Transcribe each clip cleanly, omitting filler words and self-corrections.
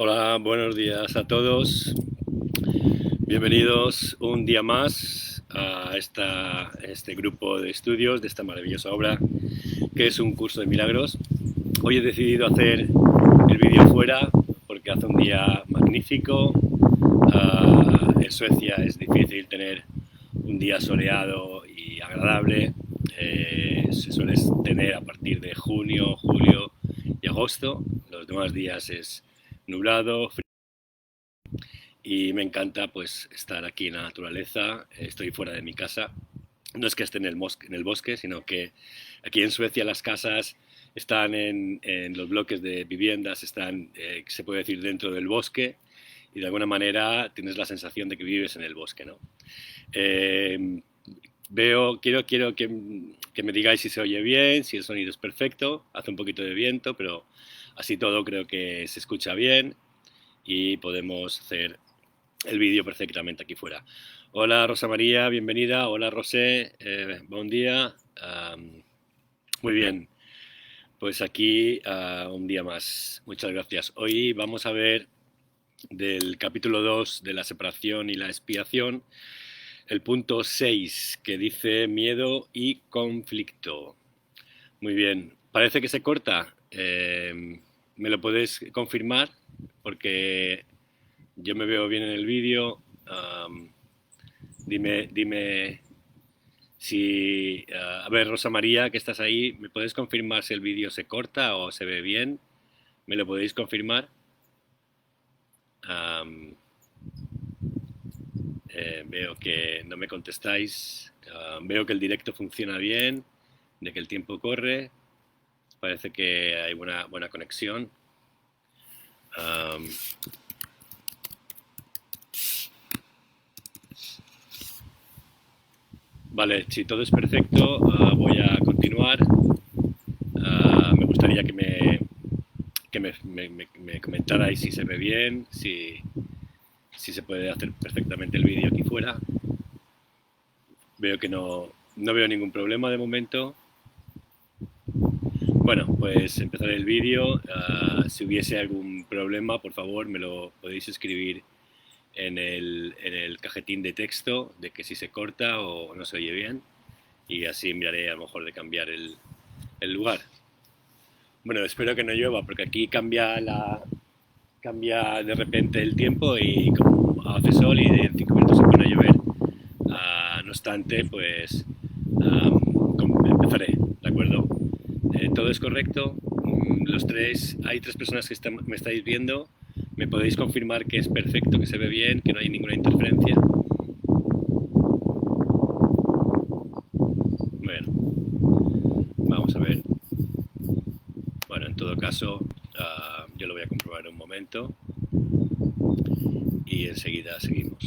Hola, buenos días a todos. Bienvenidos un día más a este grupo de estudios de esta maravillosa obra que es un curso de milagros. Hoy he decidido hacer el vídeo fuera porque hace un día magnífico. En Suecia es difícil tener un día soleado y agradable. Se suele tener a partir de junio, julio y agosto. Los demás días es nublado, frío, y me encanta pues estar aquí en la naturaleza. Estoy fuera de mi casa. No es que esté en el bosque, sino que aquí en Suecia las casas están en los bloques de viviendas, están, se puede decir, dentro del bosque, y de alguna manera tienes la sensación de que vives en el bosque, ¿no? Eh, quiero que me digáis si se oye bien, si el sonido es perfecto. Hace un poquito de viento, pero así todo creo que se escucha bien y podemos hacer el vídeo perfectamente aquí fuera. Hola Rosa María, bienvenida. Hola Rosé, buen día. Muy bien, pues aquí un día más. Muchas gracias. Hoy vamos a ver del capítulo 2 de la separación y la expiación, el punto 6, que dice miedo y conflicto. Muy bien, parece que se corta. ¿Me lo puedes confirmar? Porque yo me veo bien en el vídeo. Dime si... a ver, Rosa María, que estás ahí, ¿me puedes confirmar si el vídeo se corta o se ve bien? ¿Me lo podéis confirmar? Um, Veo que no me contestáis. Veo que el directo funciona bien, de que el tiempo corre. Parece que hay buena conexión. Um, vale, si todo es perfecto, voy a continuar. Me gustaría que me comentarais si se ve bien, si se puede hacer perfectamente el vídeo aquí fuera. Veo que no veo ningún problema de momento. Bueno, pues empezaré el vídeo. Si hubiese algún problema, por favor, me lo podéis escribir en el cajetín de texto, de que si se corta o no se oye bien, y así miraré a lo mejor de cambiar el lugar. Bueno, espero que no llueva, porque aquí cambia de repente el tiempo y como hace sol y en 5 minutos se pone a llover. No obstante, pues empezaré, ¿de acuerdo? Todo es correcto. Hay tres personas que me estáis viendo. ¿Me podéis confirmar que es perfecto, que se ve bien, que no hay ninguna interferencia? Bueno, vamos a ver. Bueno, en todo caso, yo lo voy a comprobar un momento y enseguida seguimos.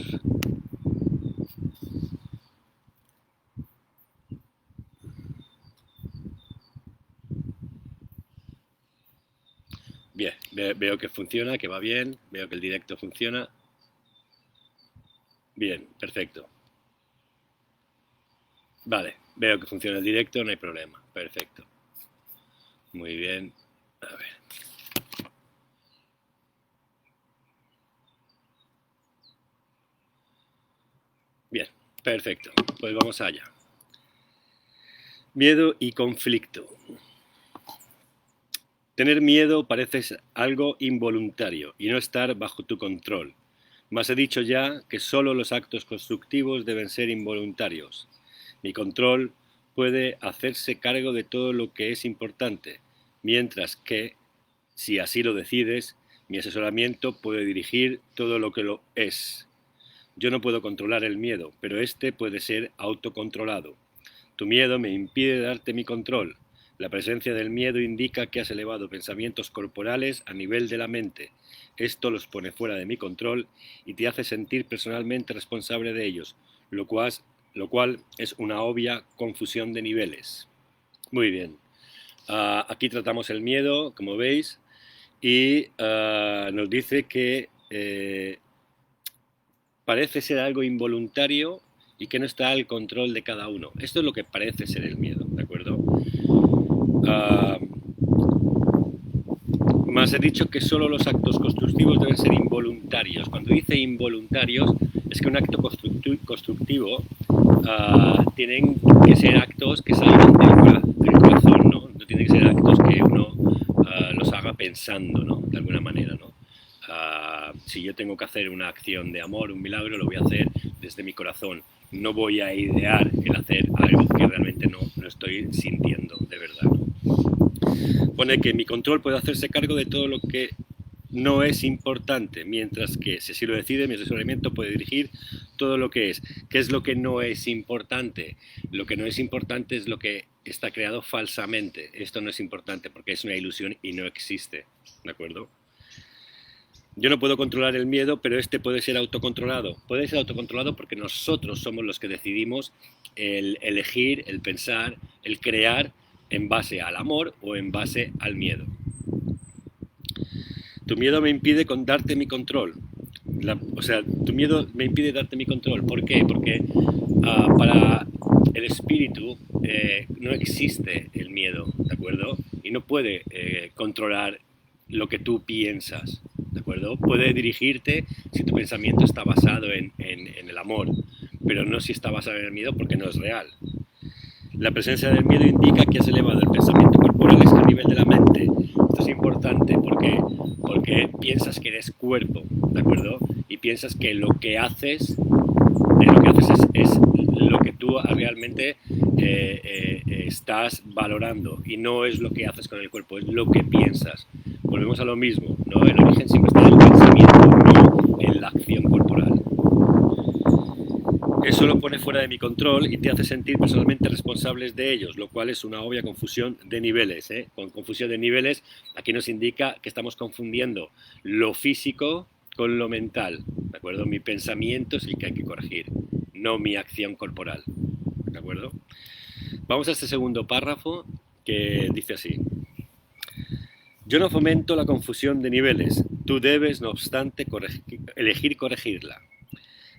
Bien, veo que funciona, que va bien, veo que el directo funciona. Bien, perfecto. Vale, veo que funciona el directo, no hay problema. Perfecto. Muy bien. A ver. Bien, perfecto. Pues vamos allá. Miedo y conflicto. Tener miedo parece ser algo involuntario y no estar bajo tu control. Mas he dicho ya que solo los actos constructivos deben ser involuntarios. Mi control puede hacerse cargo de todo lo que es importante, mientras que, si así lo decides, mi asesoramiento puede dirigir todo lo que lo es. Yo no puedo controlar el miedo, pero este puede ser autocontrolado. Tu miedo me impide darte mi control. La presencia del miedo indica que has elevado pensamientos corporales a nivel de la mente. Esto los pone fuera de mi control y te hace sentir personalmente responsable de ellos, lo cual es una obvia confusión de niveles. Muy bien. Aquí tratamos el miedo, como veis, y nos dice que parece ser algo involuntario y que no está al control de cada uno. Esto es lo que parece ser el miedo, ¿de acuerdo? Además he dicho que solo los actos constructivos deben ser involuntarios. Cuando dice involuntarios es que un acto constructivo tienen que ser actos que salgan del corazón, ¿no? No tienen que ser actos que uno los haga pensando, ¿no? De alguna manera, ¿no? Si yo tengo que hacer una acción de amor, un milagro, lo voy a hacer desde mi corazón. No voy a idear el hacer algo que realmente no estoy sintiendo de verdad, ¿no? Pone que mi control puede hacerse cargo de todo lo que no es importante, mientras que, si así lo decide, mi asesoramiento puede dirigir todo lo que es. ¿Qué es lo que no es importante? Lo que no es importante es lo que está creado falsamente. Esto no es importante porque es una ilusión y no existe, ¿de acuerdo? Yo no puedo controlar el miedo, pero este puede ser autocontrolado. Puede ser autocontrolado porque nosotros somos los que decidimos el elegir, el pensar, el crear en base al amor o en base al miedo. Tu miedo me impide darte mi control. Tu miedo me impide darte mi control. ¿Por qué? Porque para el espíritu no existe el miedo, ¿de acuerdo? Y no puede controlar lo que tú piensas, ¿de acuerdo? Puede dirigirte si tu pensamiento está basado en el amor, pero no si está basado en el miedo porque no es real. La presencia del miedo indica que has elevado el pensamiento corporal a nivel de la mente. Esto es importante porque piensas que eres cuerpo, ¿de acuerdo? Y piensas que lo que haces es lo que tú realmente estás valorando y no es lo que haces con el cuerpo, es lo que piensas. Volvemos a lo mismo, ¿no? El origen siempre está en el pensamiento, no en la acción corporal. Eso lo pone fuera de mi control y te hace sentir personalmente responsables de ellos, lo cual es una obvia confusión de niveles, ¿eh? Con confusión de niveles, aquí nos indica que estamos confundiendo lo físico con lo mental, ¿de acuerdo? Mi pensamiento es el que hay que corregir, no mi acción corporal, ¿de acuerdo? Vamos a este segundo párrafo que dice así. Yo no fomento la confusión de niveles, tú debes, no obstante, elegir corregirla.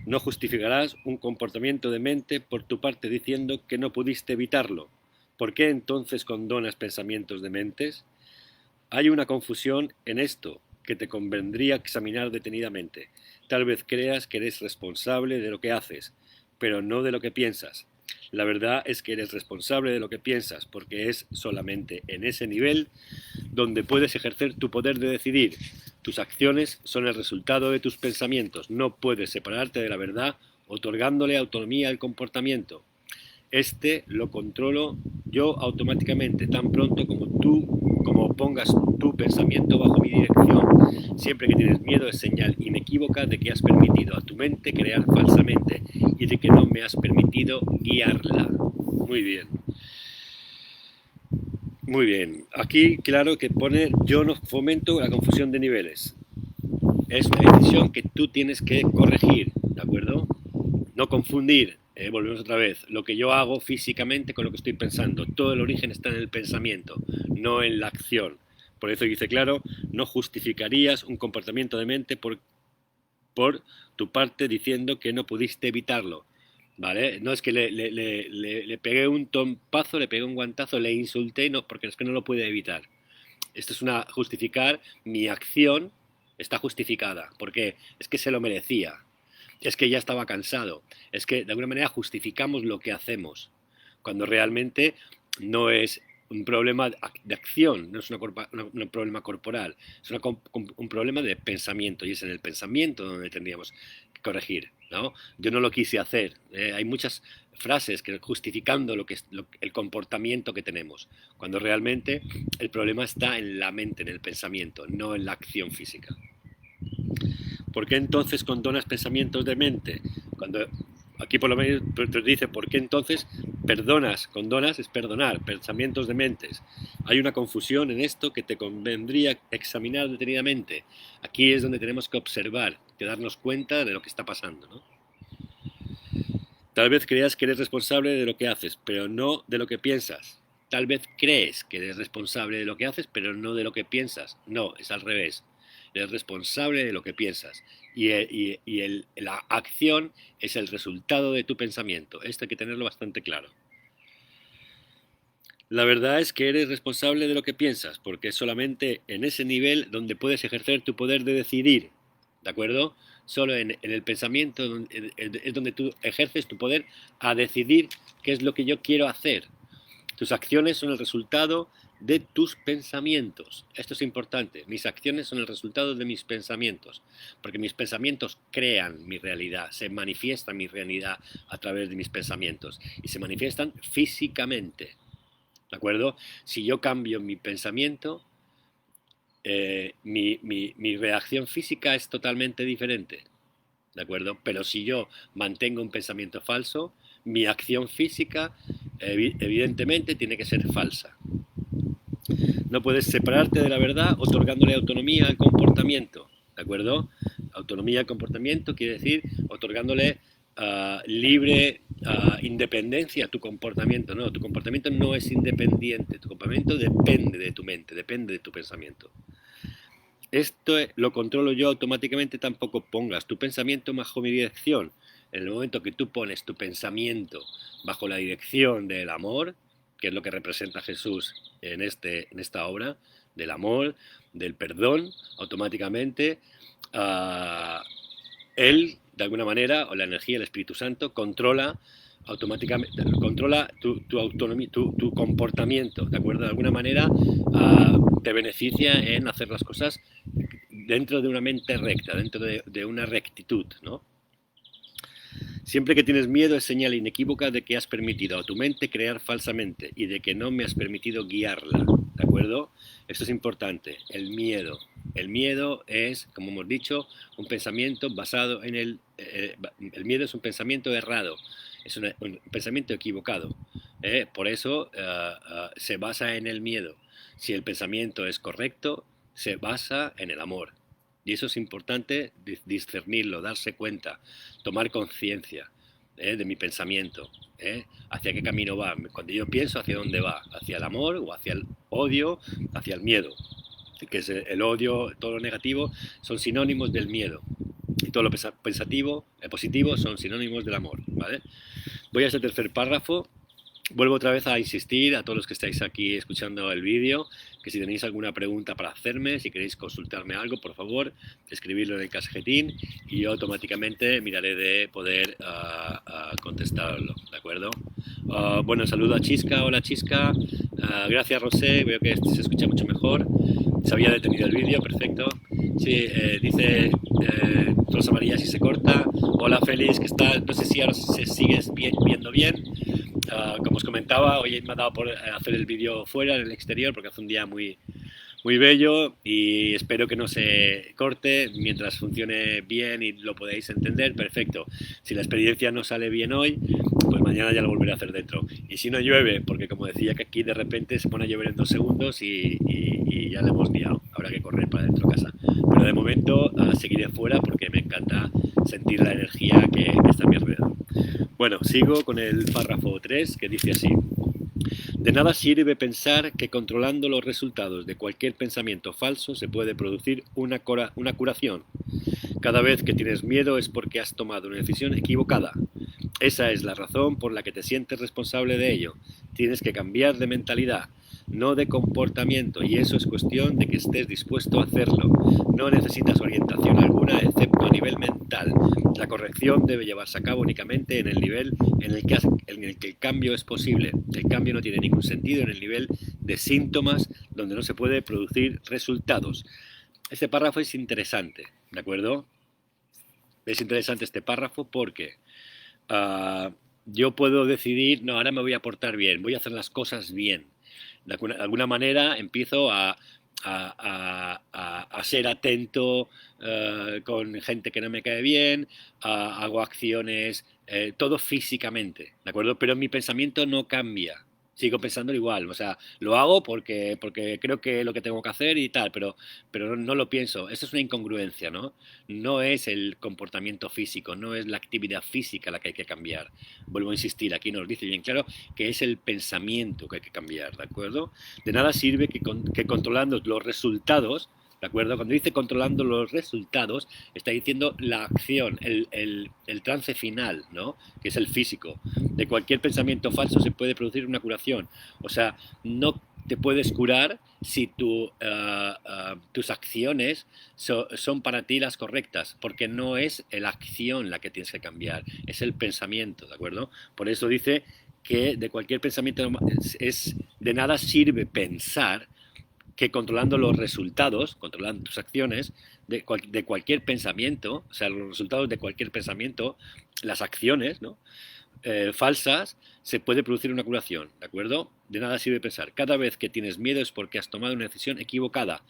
No justificarás un comportamiento de mente por tu parte diciendo que no pudiste evitarlo. ¿Por qué entonces condonas pensamientos de mentes? Hay una confusión en esto que te convendría examinar detenidamente. Tal vez creas que eres responsable de lo que haces, pero no de lo que piensas. La verdad es que eres responsable de lo que piensas, porque es solamente en ese nivel donde puedes ejercer tu poder de decidir. Tus acciones son el resultado de tus pensamientos. No puedes separarte de la verdad otorgándole autonomía al comportamiento. Este lo controlo yo automáticamente, tan pronto como pongas tu pensamiento bajo mi dirección. Siempre que tienes miedo es señal inequívoca de que has permitido a tu mente crear falsamente y de que no me has permitido guiarla. Muy bien. Muy bien. Aquí, claro que pone, yo no fomento la confusión de niveles. Es una decisión que tú tienes que corregir, ¿de acuerdo? No confundir, volvemos otra vez, lo que yo hago físicamente con lo que estoy pensando. Todo el origen está en el pensamiento, no en la acción. Por eso dice claro, no justificarías un comportamiento de mente por tu parte diciendo que no pudiste evitarlo. ¿Vale? No es que le pegué un tompazo, le pegué un guantazo, le insulté, no, porque es que no lo pude evitar. Esto es una justificar, mi acción está justificada, porque es que se lo merecía, es que ya estaba cansado, es que de alguna manera justificamos lo que hacemos, cuando realmente no es un problema de acción, no es un problema corporal, es un problema de pensamiento, y es en el pensamiento donde tendríamos que corregir, ¿no? Yo no lo quise hacer, hay muchas frases que justificando el comportamiento que tenemos, cuando realmente el problema está en la mente, en el pensamiento, no en la acción física. ¿Por qué entonces condonas pensamientos de mente? Cuando aquí por lo menos te dice, ¿por qué entonces condonas es perdonar, pensamientos de mentes? Hay una confusión en esto que te convendría examinar detenidamente. Aquí es donde tenemos que observar, que darnos cuenta de lo que está pasando, ¿no? Tal vez creas que eres responsable de lo que haces, pero no de lo que piensas. Tal vez crees que eres responsable de lo que haces, pero no de lo que piensas. No, es al revés. Eres responsable de lo que piensas. La acción es el resultado de tu pensamiento. Esto hay que tenerlo bastante claro. La verdad es que eres responsable de lo que piensas, porque es solamente en ese nivel donde puedes ejercer tu poder de decidir, ¿de acuerdo? Solo en el pensamiento es donde tú ejerces tu poder a decidir qué es lo que yo quiero hacer. Tus acciones son el resultado de tus pensamientos. Esto es importante. Mis acciones son el resultado de mis pensamientos, porque mis pensamientos crean mi realidad, se manifiesta mi realidad a través de mis pensamientos y se manifiestan físicamente. ¿De acuerdo? Si yo cambio mi pensamiento, mi reacción física es totalmente diferente. ¿De acuerdo? Pero si yo mantengo un pensamiento falso, mi acción física evidentemente tiene que ser falsa. No puedes separarte de la verdad otorgándole autonomía al comportamiento. ¿De acuerdo? Autonomía al comportamiento quiere decir otorgándole libre independencia a tu comportamiento. No, tu comportamiento no es independiente. Tu comportamiento depende de tu mente, depende de tu pensamiento. Esto lo controlo yo automáticamente, tampoco pongas tu pensamiento bajo mi dirección. En el momento que tú pones tu pensamiento bajo la dirección del amor, que es lo que representa Jesús en esta obra, del amor, del perdón, automáticamente Él, de alguna manera, o la energía, el Espíritu Santo, controla automáticamente, controla tu autonomía, tu comportamiento, ¿de acuerdo? De alguna manera te beneficia en hacer las cosas dentro de una mente recta, dentro de una rectitud, ¿no? Siempre que tienes miedo es señal inequívoca de que has permitido a tu mente crear falsamente y de que no me has permitido guiarla, ¿de acuerdo? Esto es importante, el miedo. El miedo es, como hemos dicho, un pensamiento basado en el miedo es un pensamiento errado, es un pensamiento equivocado. Por eso se basa en el miedo. Si el pensamiento es correcto, se basa en el amor. Y eso es importante discernirlo, darse cuenta, tomar conciencia de mi pensamiento, hacia qué camino va. Cuando yo pienso, hacia dónde va, hacia el amor o hacia el odio, hacia el miedo. Que es el odio, todo lo negativo, son sinónimos del miedo. Y todo lo pensativo, positivo, son sinónimos del amor, ¿vale? Voy a este tercer párrafo. Vuelvo otra vez a insistir a todos los que estáis aquí escuchando el vídeo, que si tenéis alguna pregunta para hacerme, si queréis consultarme algo, por favor, escribirlo en el cajetín y yo automáticamente miraré de poder contestarlo, ¿de acuerdo? Bueno, saludo a Chisca, hola Chisca, gracias Rosé, veo que se escucha mucho mejor, se había detenido el vídeo, perfecto. Sí, dice Rosa María si se corta, hola Félix, ¿qué está? No sé si ahora se sigues viendo bien. Como os comentaba, hoy me ha dado por hacer el vídeo fuera, en el exterior, porque hace un día muy bello y espero que no se corte mientras funcione bien y lo podáis entender, perfecto. Si la experiencia no sale bien hoy, pues mañana ya lo volveré a hacer dentro. Y si no llueve, porque como decía que aquí de repente se pone a llover en 2 segundos y ya le hemos liado, habrá que correr para dentro de casa. Pero de momento seguiré fuera porque me encanta sentir la energía que está a mi alrededor. Bueno, sigo con el párrafo 3 que dice así. De nada sirve pensar que controlando los resultados de cualquier pensamiento falso se puede producir una curación. Cada vez que tienes miedo es porque has tomado una decisión equivocada. Esa es la razón por la que te sientes responsable de ello. Tienes que cambiar de mentalidad, no de comportamiento, y eso es cuestión de que estés dispuesto a hacerlo. No necesitas orientación alguna excepto a nivel mental. La corrección debe llevarse a cabo únicamente en el nivel en el que el cambio es posible. El cambio no tiene ningún sentido en el nivel de síntomas donde no se puede producir resultados. Este párrafo es interesante, ¿de acuerdo? Es interesante este párrafo porque yo puedo decidir, no, ahora me voy a portar bien, voy a hacer las cosas bien. De alguna manera empiezo a ser atento con gente que no me cae bien, hago acciones, todo físicamente, ¿de acuerdo? Pero mi pensamiento no cambia. Sigo pensando igual, o sea, lo hago porque creo que es lo que tengo que hacer y tal, pero no lo pienso. Eso es una incongruencia, ¿no? No es el comportamiento físico, no es la actividad física la que hay que cambiar. Vuelvo a insistir, aquí nos dice bien claro que es el pensamiento que hay que cambiar, ¿de acuerdo? De nada sirve que controlando los resultados ¿De acuerdo? Cuando dice controlando los resultados, está diciendo la acción, el trance final, ¿no? Que es el físico. De cualquier pensamiento falso se puede producir una curación. O sea, no te puedes curar si tus acciones son para ti las correctas, porque no es la acción la que tienes que cambiar, es el pensamiento, ¿de acuerdo? Por eso dice que de cualquier pensamiento de nada sirve pensar que controlando los resultados, controlando tus acciones de cualquier pensamiento, o sea, los resultados de cualquier pensamiento, las acciones, ¿no? Falsas, se puede producir una curación, ¿de acuerdo? De nada sirve pensar. Cada vez que tienes miedo es porque has tomado una decisión equivocada.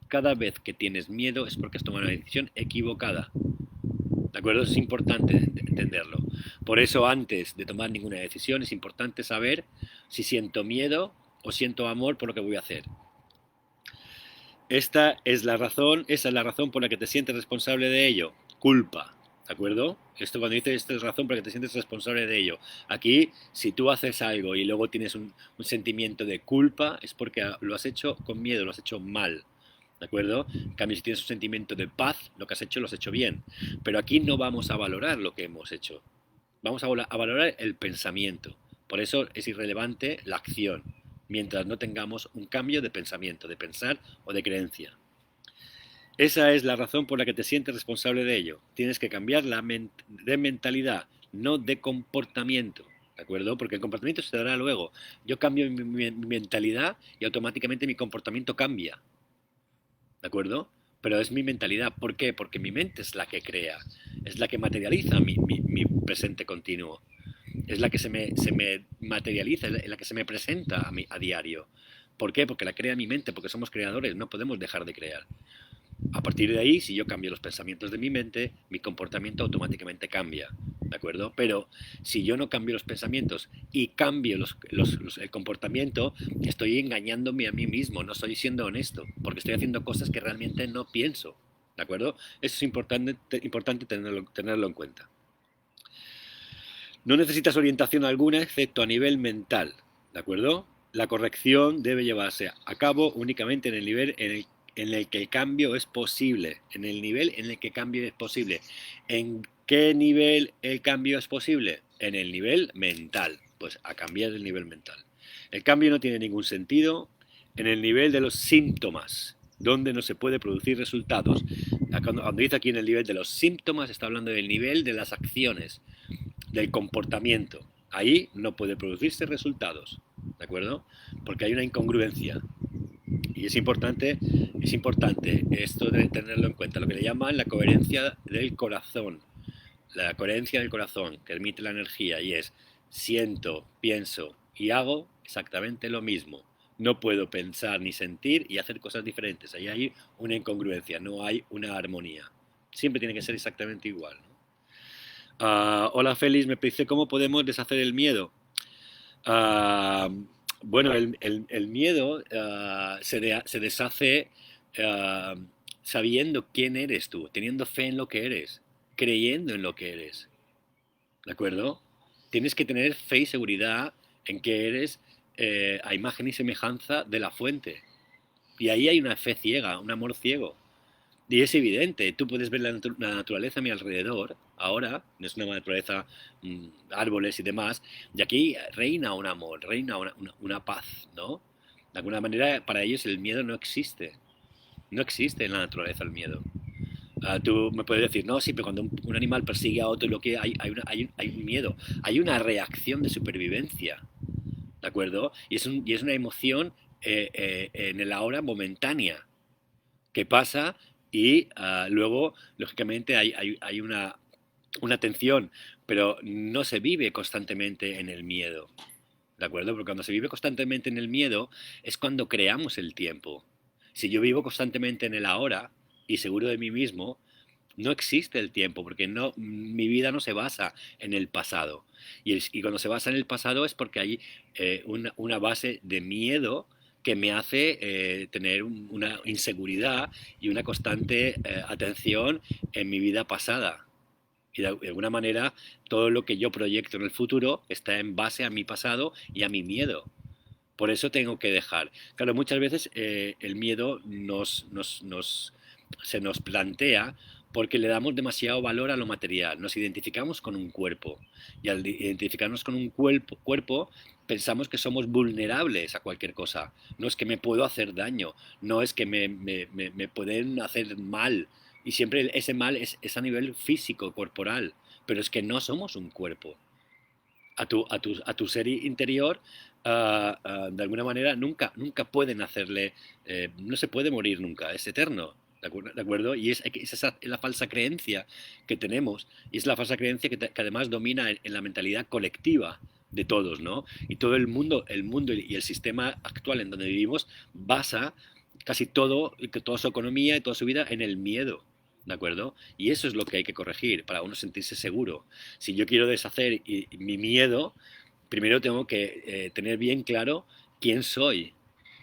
Cada vez que tienes miedo es porque has tomado una decisión equivocada. ¿De acuerdo? Es importante entenderlo. Por eso, antes de tomar ninguna decisión, es importante saber si siento miedo o siento amor por lo que voy a hacer. Esa es la razón por la que te sientes responsable de ello. Culpa. ¿De acuerdo? Esto cuando dices esta es razón por la que te sientes responsable de ello. Aquí, si tú haces algo y luego tienes un sentimiento de culpa, es porque lo has hecho con miedo, lo has hecho mal. ¿De acuerdo? En cambio, si tienes un sentimiento de paz, lo que has hecho lo has hecho bien. Pero aquí no vamos a valorar lo que hemos hecho. Vamos a valorar el pensamiento. Por eso es irrelevante la acción, mientras no tengamos un cambio de pensamiento, de pensar o de creencia. Esa es la razón por la que te sientes responsable de ello. Tienes que cambiar de mentalidad, no de comportamiento. ¿De acuerdo? Porque el comportamiento se dará luego. Yo cambio mi mentalidad y automáticamente mi comportamiento cambia. ¿De acuerdo? Pero es mi mentalidad. ¿Por qué? Porque mi mente es la que crea, es la que materializa mi presente continuo. Es la que se me materializa, es la que se me presenta a diario. ¿Por qué? Porque la crea mi mente, porque somos creadores, no podemos dejar de crear. A partir de ahí, si yo cambio los pensamientos de mi mente, mi comportamiento automáticamente cambia, ¿de acuerdo? Pero si yo no cambio los pensamientos y cambio el comportamiento, estoy engañándome a mí mismo, no estoy siendo honesto, porque estoy haciendo cosas que realmente no pienso, ¿de acuerdo? Eso es importante tenerlo en cuenta. No necesitas orientación alguna excepto a nivel mental, ¿de acuerdo? La corrección debe llevarse a cabo únicamente en el nivel en el que el cambio es posible, en el nivel en el que el cambio es posible. ¿En qué nivel el cambio es posible? En el nivel mental, pues a cambiar el nivel mental. El cambio no tiene ningún sentido en el nivel de los síntomas, donde no se puede producir resultados. Cuando dice aquí en el nivel de los síntomas, está hablando del nivel de las acciones, del comportamiento. Ahí no puede producirse resultados, ¿de acuerdo? Porque hay una incongruencia. Y es importante esto de tenerlo en cuenta, lo que le llaman la coherencia del corazón. La coherencia del corazón, que emite la energía, y es siento, pienso y hago exactamente lo mismo. No puedo pensar ni sentir y hacer cosas diferentes. Ahí hay una incongruencia, no hay una armonía. Siempre tiene que ser exactamente igual, ¿no? Hola Félix, me dice, ¿cómo podemos deshacer el miedo? Bueno, el miedo se deshace sabiendo quién eres tú, teniendo fe en lo que eres, creyendo en lo que eres. ¿De acuerdo? Tienes que tener fe y seguridad en que eres a imagen y semejanza de la fuente. Y ahí hay una fe ciega, un amor ciego. Y es evidente, tú puedes ver la naturaleza a mi alrededor, ahora, no es una naturaleza, árboles y demás, y aquí reina un amor, reina una paz, ¿no? De alguna manera, para ellos el miedo no existe. No existe en la naturaleza el miedo. Tú me puedes decir, no, sí, pero cuando un animal persigue a otro, lo que hay un miedo, hay una reacción de supervivencia, ¿de acuerdo? Y es una emoción en el ahora momentánea que pasa y luego, lógicamente, hay una tensión, pero no se vive constantemente en el miedo, ¿de acuerdo? Porque cuando se vive constantemente en el miedo es cuando creamos el tiempo. Si yo vivo constantemente en el ahora y seguro de mí mismo, no existe el tiempo, porque mi vida no se basa en el pasado. Y cuando se basa en el pasado es porque hay una base de miedo que me hace tener una inseguridad y una constante atención en mi vida pasada. Y de alguna manera todo lo que yo proyecto en el futuro está en base a mi pasado y a mi miedo. Por eso tengo que dejar. Claro, muchas veces el miedo se nos plantea porque le damos demasiado valor a lo material. Nos identificamos con un cuerpo y al identificarnos con un cuerpo pensamos que somos vulnerables a cualquier cosa. No es que me puedo hacer daño, no es que me pueden hacer mal. Y siempre ese mal es a nivel físico, corporal. Pero es que no somos un cuerpo. A tu ser interior, de alguna manera, nunca pueden hacerle, no se puede morir nunca, es eterno. ¿De acuerdo? Y esa es la falsa creencia que tenemos, y es la falsa creencia que además domina en la mentalidad colectiva de todos, ¿no? Y todo el mundo y el sistema actual en donde vivimos basa casi todo, toda su economía y toda su vida en el miedo. ¿De acuerdo? Y eso es lo que hay que corregir para uno sentirse seguro. Si yo quiero deshacer mi miedo, primero tengo que tener bien claro quién soy.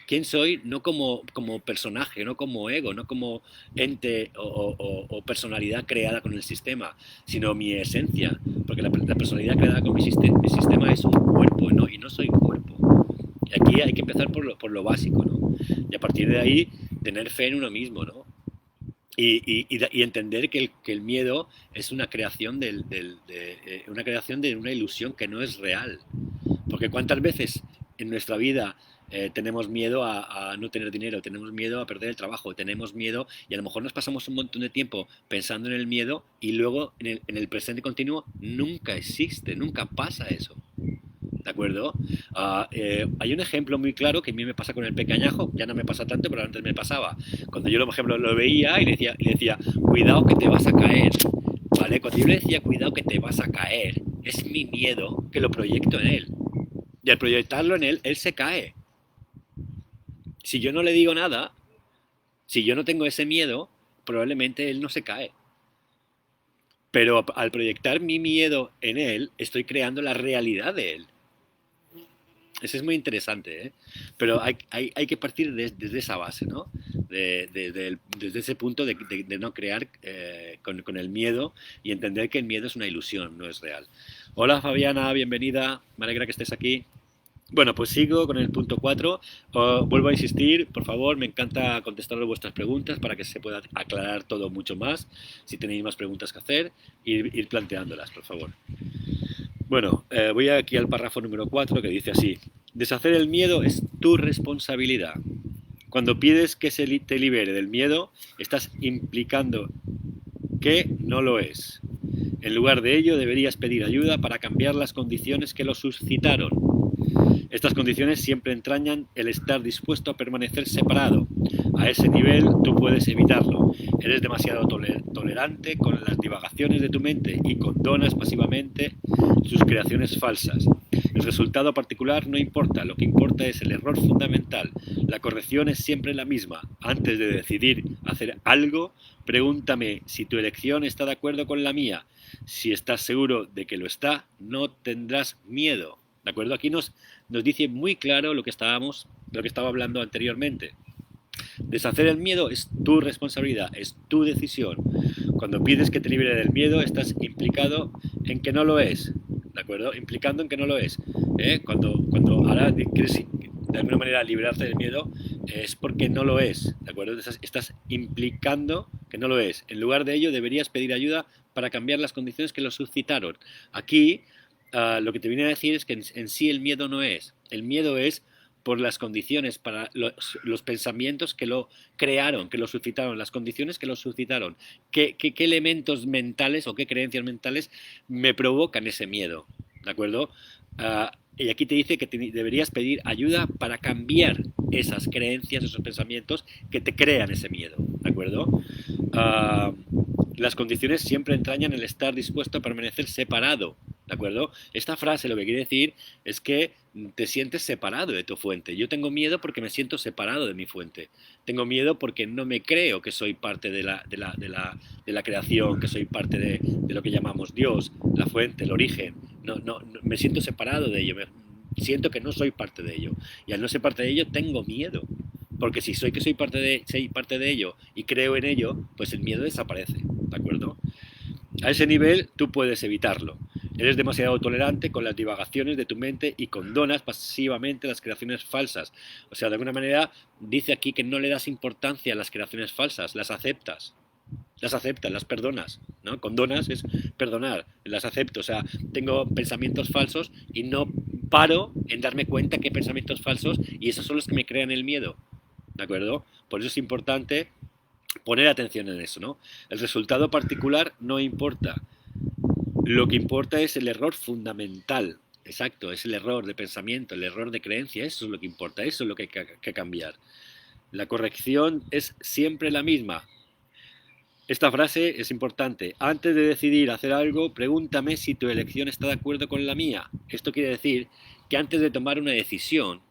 Quién soy no como personaje, no como ego, no como ente o personalidad creada con el sistema, sino mi esencia. Porque la personalidad creada con mi sistema es un cuerpo, ¿no? Y no soy un cuerpo. Y aquí hay que empezar por lo básico, ¿no? Y a partir de ahí, tener fe en uno mismo, ¿no? Y entender que el miedo es una creación una creación de una ilusión que no es real. Porque cuántas veces en nuestra vida tenemos miedo a no tener dinero, tenemos miedo a perder el trabajo, tenemos miedo y a lo mejor nos pasamos un montón de tiempo pensando en el miedo y luego en el presente continuo nunca existe, nunca pasa eso. ¿De acuerdo? Hay un ejemplo muy claro que a mí me pasa con el pequeñajo, ya no me pasa tanto, pero antes me pasaba. Cuando yo, por ejemplo, lo veía y le decía, cuidado que te vas a caer, ¿vale? Cuando yo le decía, cuidado que te vas a caer, es mi miedo que lo proyecto en él. Y al proyectarlo en él, él se cae. Si yo no le digo nada, si yo no tengo ese miedo, probablemente él no se cae. Pero al proyectar mi miedo en él, estoy creando la realidad de él. Eso es muy interesante, ¿eh? Pero hay que partir desde esa base, ¿no? Desde ese punto de no crear con el miedo y entender que el miedo es una ilusión, no es real. Hola Fabiana, bienvenida, me alegra que estés aquí. Bueno, pues sigo con el punto 4. Vuelvo a insistir, por favor, me encanta contestar vuestras preguntas para que se pueda aclarar todo mucho más. Si tenéis más preguntas que hacer, ir planteándolas, por favor. Bueno, voy aquí al párrafo número 4 que dice así: deshacer el miedo es tu responsabilidad. Cuando pides que te libere del miedo, estás implicando que no lo es. En lugar de ello, deberías pedir ayuda para cambiar las condiciones que lo suscitaron. Estas condiciones siempre entrañan el estar dispuesto a permanecer separado. A ese nivel tú puedes evitarlo. Eres demasiado tolerante con las divagaciones de tu mente y condonas pasivamente sus creaciones falsas. El resultado particular no importa, lo que importa es el error fundamental. La corrección es siempre la misma. Antes de decidir hacer algo, pregúntame si tu elección está de acuerdo con la mía. Si estás seguro de que lo está, no tendrás miedo. ¿De acuerdo? Aquí nos dice muy claro lo que estaba hablando anteriormente. Deshacer el miedo es tu responsabilidad, es tu decisión. Cuando pides que te libere del miedo, estás implicado en que no lo es. ¿De acuerdo? Implicando en que no lo es. Cuando ahora quieres de alguna manera liberarte del miedo, es porque no lo es. ¿De acuerdo? Estás implicando que no lo es. En lugar de ello, deberías pedir ayuda para cambiar las condiciones que lo suscitaron. Aquí lo que te viene a decir es que en sí el miedo no es. El miedo es por las condiciones, para los pensamientos que lo crearon, que lo suscitaron, las condiciones que lo suscitaron. ¿Qué elementos mentales o qué creencias mentales me provocan ese miedo? ¿De acuerdo? Y aquí te dice que deberías pedir ayuda para cambiar esas creencias, esos pensamientos que te crean ese miedo. ¿De acuerdo? Las condiciones siempre entrañan el estar dispuesto a permanecer separado. ¿De acuerdo? Esta frase lo que quiere decir es que te sientes separado de tu fuente. Yo tengo miedo porque me siento separado de mi fuente. Tengo miedo porque no me creo que soy parte de la creación, que soy parte de lo que llamamos Dios, la fuente, el origen. No, me siento separado de ello. Siento que no soy parte de ello. Y al no ser parte de ello, tengo miedo. Porque si soy parte de ello y creo en ello, pues el miedo desaparece. ¿De acuerdo? A ese nivel tú puedes evitarlo. Eres demasiado tolerante con las divagaciones de tu mente y condonas pasivamente las creaciones falsas. O sea, de alguna manera dice aquí que no le das importancia a las creaciones falsas, las aceptas. Las aceptas, las perdonas, ¿no? Condonas es perdonar, las acepto. O sea, tengo pensamientos falsos y no paro en darme cuenta que hay pensamientos falsos y esos son los que me crean el miedo, ¿de acuerdo? Por eso es importante poner atención en eso, ¿no? El resultado particular no importa. Lo que importa es el error fundamental. Exacto, es el error de pensamiento, el error de creencia, eso es lo que importa, eso es lo que hay que cambiar. La corrección es siempre la misma. Esta frase es importante. Antes de decidir hacer algo, pregúntame si tu elección está de acuerdo con la mía. Esto quiere decir que antes de tomar una decisión,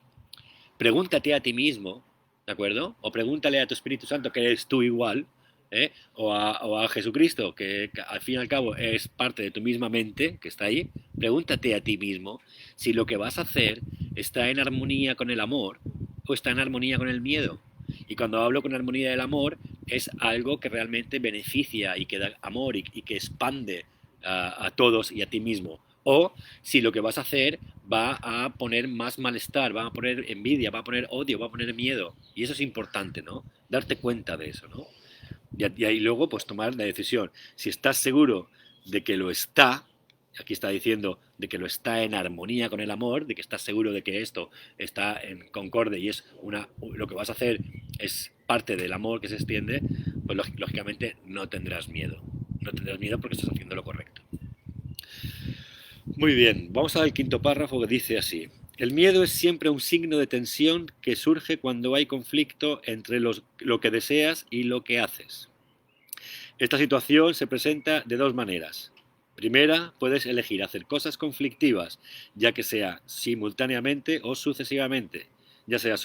pregúntate a ti mismo, ¿de acuerdo? O pregúntale a tu Espíritu Santo, que eres tú igual, ¿eh? O a Jesucristo, que al fin y al cabo es parte de tu misma mente, que está ahí. Pregúntate a ti mismo si lo que vas a hacer está en armonía con el amor o está en armonía con el miedo. Y cuando hablo con armonía del amor, es algo que realmente beneficia y que da amor y que expande a todos y a ti mismo. O si lo que vas a hacer va a poner más malestar, va a poner envidia, va a poner odio, va a poner miedo. Y eso es importante, ¿no? Darte cuenta de eso, ¿no? Y ahí luego pues tomar la decisión. Si estás seguro de que lo está, aquí está diciendo de que lo está en armonía con el amor, de que estás seguro de que esto está en concorde y es lo que vas a hacer es parte del amor que se extiende, pues lógicamente no tendrás miedo. No tendrás miedo porque estás haciendo lo correcto. Muy bien, vamos al quinto párrafo que dice así. El miedo es siempre un signo de tensión que surge cuando hay conflicto entre lo que deseas y lo que haces. Esta situación se presenta de dos maneras. Primera, puedes elegir hacer cosas conflictivas, ya que sea simultáneamente o sucesivamente. Ya sea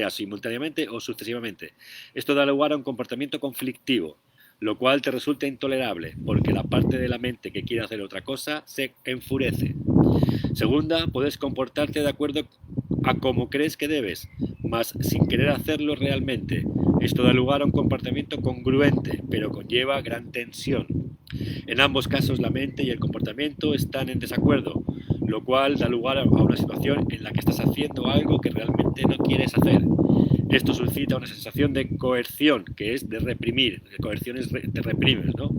simultáneamente o sucesivamente. Esto da lugar a un comportamiento conflictivo, lo cual te resulta intolerable, porque la parte de la mente que quiere hacer otra cosa se enfurece. Segunda, puedes comportarte de acuerdo a como crees que debes, mas sin querer hacerlo realmente. Esto da lugar a un comportamiento congruente, pero conlleva gran tensión. En ambos casos la mente y el comportamiento están en desacuerdo, lo cual da lugar a una situación en la que estás haciendo algo que realmente no quieres hacer. Esto suscita una sensación de coerción, que es de reprimir. Coerción es te reprimes, ¿no?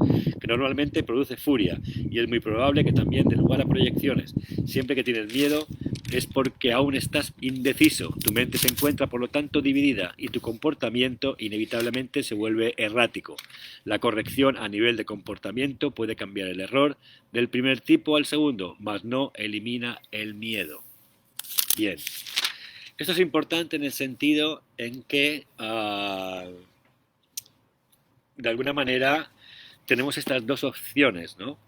Que normalmente produce furia y es muy probable que también dé lugar a proyecciones. Siempre que tienes miedo es porque aún estás indeciso. Tu mente se encuentra, por lo tanto, dividida y tu comportamiento inevitablemente se vuelve errático. La corrección a nivel de comportamiento puede cambiar el error del primer tipo al segundo, mas no elimina el miedo. Bien. Esto es importante en el sentido en que, de alguna manera, tenemos estas dos opciones, ¿no?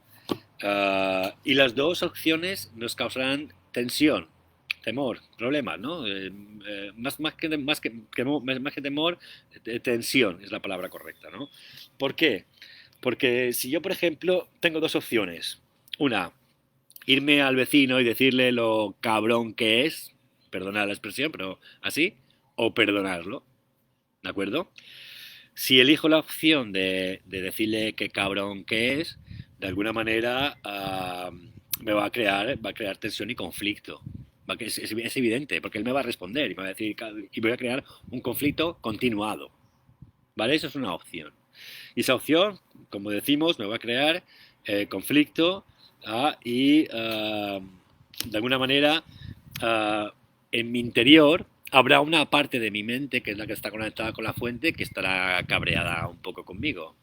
Y las dos opciones nos causarán tensión, temor, problemas, ¿no? Más que temor, tensión es la palabra correcta, ¿no? ¿Por qué? Porque si yo, por ejemplo, tengo dos opciones. Una, irme al vecino y decirle lo cabrón que es, perdonad la expresión, pero así, o perdonarlo, ¿de acuerdo? Si elijo la opción de decirle qué cabrón que es, de alguna manera me va a crear tensión y conflicto. Es evidente, porque él me va a responder y me va a decir, y voy a crear un conflicto continuado. ¿Vale? Eso es una opción. Y esa opción, como decimos, me va a crear conflicto y de alguna manera en mi interior habrá una parte de mi mente, que es la que está conectada con la fuente, que estará cabreada un poco conmigo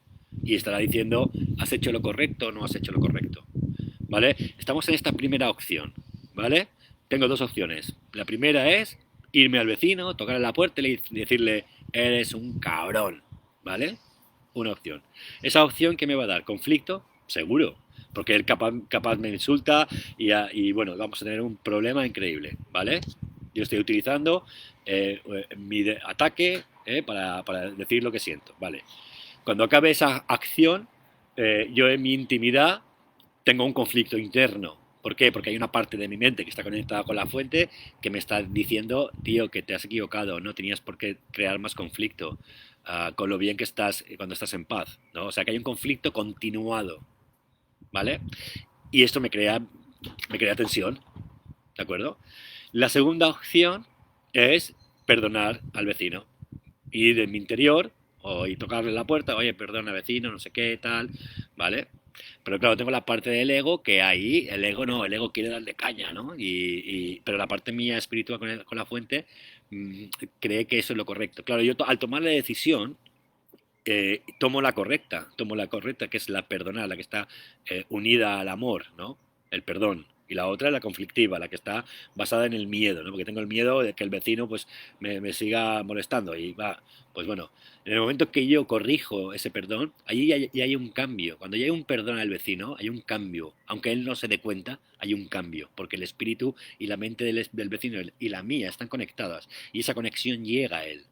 y estará diciendo, ¿has hecho lo correcto o no has hecho lo correcto? ¿Vale? Estamos en esta primera opción, ¿vale? Tengo dos opciones. La primera es irme al vecino, tocarle la puerta y decirle, eres un cabrón, ¿vale? Una opción. Esa opción, ¿qué me va a dar? ¿Conflicto? Seguro, porque él capaz me insulta y bueno, vamos a tener un problema increíble, ¿vale? Yo estoy utilizando mi ataque para decir lo que siento, ¿vale? Cuando acabe esa acción, yo en mi intimidad tengo un conflicto interno. ¿Por qué? Porque hay una parte de mi mente que está conectada con la fuente que me está diciendo, tío, que te has equivocado, no tenías por qué crear más conflicto, con lo bien que estás cuando estás en paz, ¿no? O sea, que hay un conflicto continuado, ¿vale? y esto me crea tensión, ¿de acuerdo? La segunda opción es perdonar al vecino, ir en mi interior y tocarle la puerta, oye, perdona vecino, no sé qué, tal, ¿vale? Pero claro, tengo la parte del ego que ahí, el ego no, el ego quiere darle caña, ¿no? Pero la parte mía espiritual con la fuente cree que eso es lo correcto. Claro, yo al tomar la decisión, tomo la correcta, que es la perdonar, la que está unida al amor, ¿no? El perdón. Y la otra es la conflictiva, la que está basada en el miedo, ¿no? Porque tengo el miedo de que el vecino pues me siga molestando. Y va, pues bueno, en el momento que yo corrijo ese perdón, allí ya hay un cambio. Cuando ya hay un perdón al vecino, hay un cambio. Aunque él no se dé cuenta, hay un cambio. Porque el espíritu y la mente del vecino y la mía están conectadas. Y esa conexión llega a él.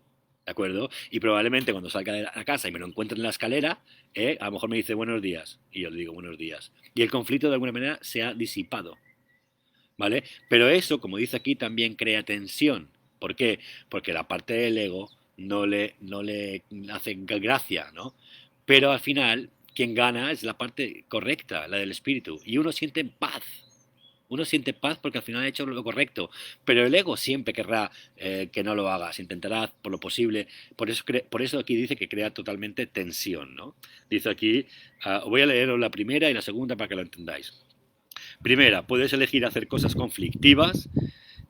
¿De acuerdo? Y probablemente cuando salga de la casa y me lo encuentre en la escalera, a lo mejor me dice buenos días. Y yo le digo buenos días. Y el conflicto de alguna manera se ha disipado. ¿Vale? Pero eso, como dice aquí, también crea tensión. ¿Por qué? Porque la parte del ego no le hace gracia, ¿no? Pero al final, quien gana es la parte correcta, la del espíritu. Y uno siente paz. Uno siente paz porque al final ha hecho lo correcto, pero el ego siempre querrá que no lo hagas, intentará por lo posible, por eso aquí dice que crea totalmente tensión, ¿no? Dice aquí, voy a leeros la primera y la segunda para que lo entendáis. Primera, puedes elegir hacer cosas conflictivas,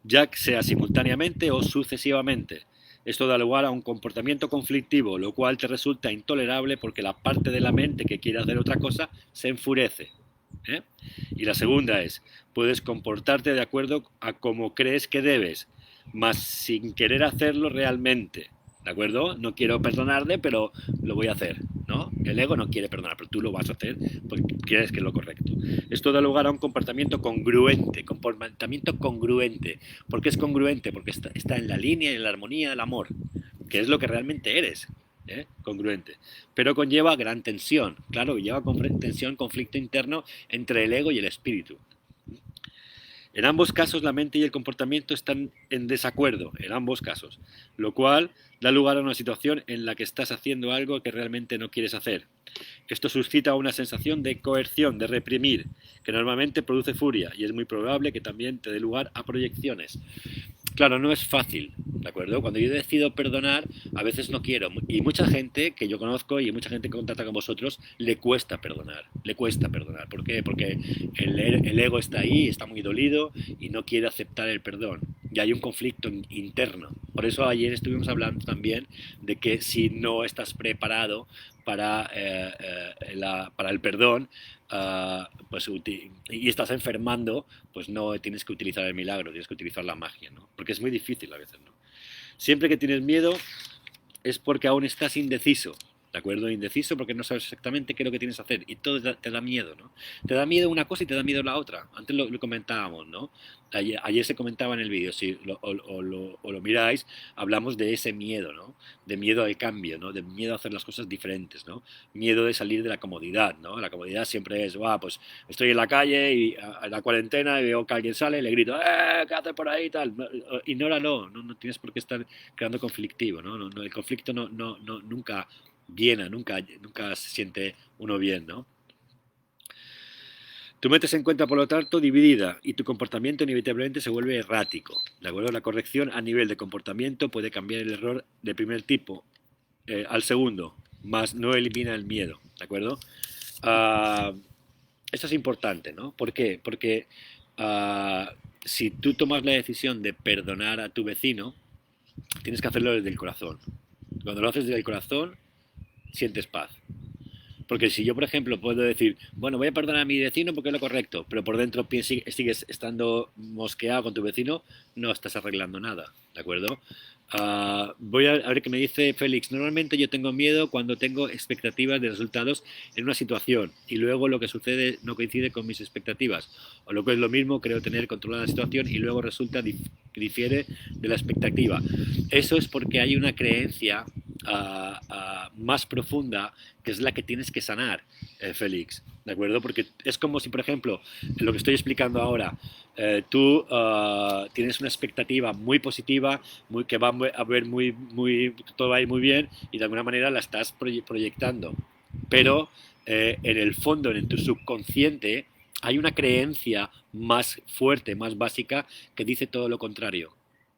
ya sea simultáneamente o sucesivamente. Esto da lugar a un comportamiento conflictivo, lo cual te resulta intolerable porque la parte de la mente que quiere hacer otra cosa se enfurece. ¿Eh? Y la segunda es, puedes comportarte de acuerdo a como crees que debes, mas sin querer hacerlo realmente. ¿De acuerdo? No quiero perdonarle, pero lo voy a hacer, ¿no? El ego no quiere perdonar, pero tú lo vas a hacer porque crees que es lo correcto. Esto da lugar a un comportamiento congruente. ¿Por qué es congruente? Porque está en la línea y en la armonía del amor, que es lo que realmente eres. Congruente, pero conlleva gran tensión, claro, lleva tensión, conflicto interno entre el ego y el espíritu. En ambos casos la mente y el comportamiento están en desacuerdo, en ambos casos, lo cual da lugar a una situación en la que estás haciendo algo que realmente no quieres hacer. Esto suscita una sensación de coerción, de reprimir, que normalmente produce furia y es muy probable que también te dé lugar a proyecciones. Claro, no es fácil, ¿de acuerdo? Cuando yo decido perdonar, a veces no quiero. Y mucha gente que yo conozco y mucha gente que contacta con vosotros, le cuesta perdonar. Le cuesta perdonar. ¿Por qué? Porque el ego está ahí, está muy dolido y no quiere aceptar el perdón. Y hay un conflicto interno. Por eso ayer estuvimos hablando también de que si no estás preparado para el perdón, pues, y estás enfermando, pues no tienes que utilizar el milagro, tienes que utilizar la magia, ¿no? Porque es muy difícil a veces, ¿no? Siempre que tienes miedo es porque aún estás indeciso, ¿de acuerdo? Indeciso porque no sabes exactamente qué es lo que tienes que hacer y todo te da miedo, ¿no? Te da miedo una cosa y te da miedo la otra. Antes lo comentábamos, ¿no? Ayer se comentaba en el vídeo, si lo miráis, hablamos de ese miedo, ¿no? De miedo al cambio, ¿no? De miedo a hacer las cosas diferentes, ¿no? Miedo de salir de la comodidad, ¿no? La comodidad siempre es, pues estoy en la calle y a la cuarentena y veo que alguien sale y le grito, ¿qué haces por ahí? Tal. Ignóralo, no tienes por qué estar creando conflictivo, ¿no? El conflicto nunca llena, nunca se siente uno bien, ¿no? Tu mente se encuentra, por lo tanto, dividida y tu comportamiento inevitablemente se vuelve errático. ¿De acuerdo? La corrección a nivel de comportamiento puede cambiar el error de primer tipo al segundo, más no elimina el miedo. ¿De acuerdo? Esto es importante, ¿no? ¿Por qué? Porque si tú tomas la decisión de perdonar a tu vecino, tienes que hacerlo desde el corazón. Cuando lo haces desde el corazón, sientes paz. Porque si yo, por ejemplo, puedo decir, bueno, voy a perdonar a mi vecino porque es lo correcto, pero por dentro sigues estando mosqueado con tu vecino, no estás arreglando nada, ¿de acuerdo? Voy a ver qué me dice Félix. Normalmente yo tengo miedo cuando tengo expectativas de resultados en una situación y luego lo que sucede no coincide con mis expectativas. O lo que es lo mismo, creo tener controlada la situación y luego resulta difiere de la expectativa. Eso es porque hay una creencia más profunda que es la que tienes que sanar, Félix, ¿de acuerdo? Porque es como si, por ejemplo, lo que estoy explicando ahora, tú tienes una expectativa muy positiva, que va a ver todo va a ir muy bien y de alguna manera la estás proyectando, pero en el fondo, en tu subconsciente, hay una creencia más fuerte, más básica, que dice todo lo contrario.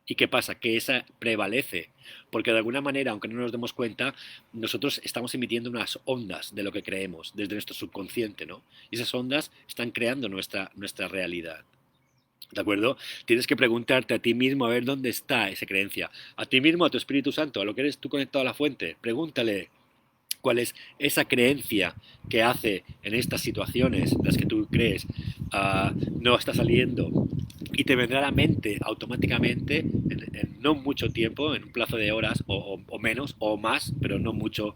¿Y qué pasa? Que esa prevalece, porque de alguna manera, aunque no nos demos cuenta, nosotros estamos emitiendo unas ondas de lo que creemos desde nuestro subconsciente, ¿no? Y esas ondas están creando nuestra realidad. ¿De acuerdo? Tienes que preguntarte a ti mismo a ver dónde está esa creencia. A ti mismo, a tu Espíritu Santo, a lo que eres tú conectado a la fuente. Pregúntale cuál es esa creencia que hace en estas situaciones en las que tú crees no está saliendo, y te vendrá a la mente automáticamente en no mucho tiempo, en un plazo de horas o menos o más, pero no mucho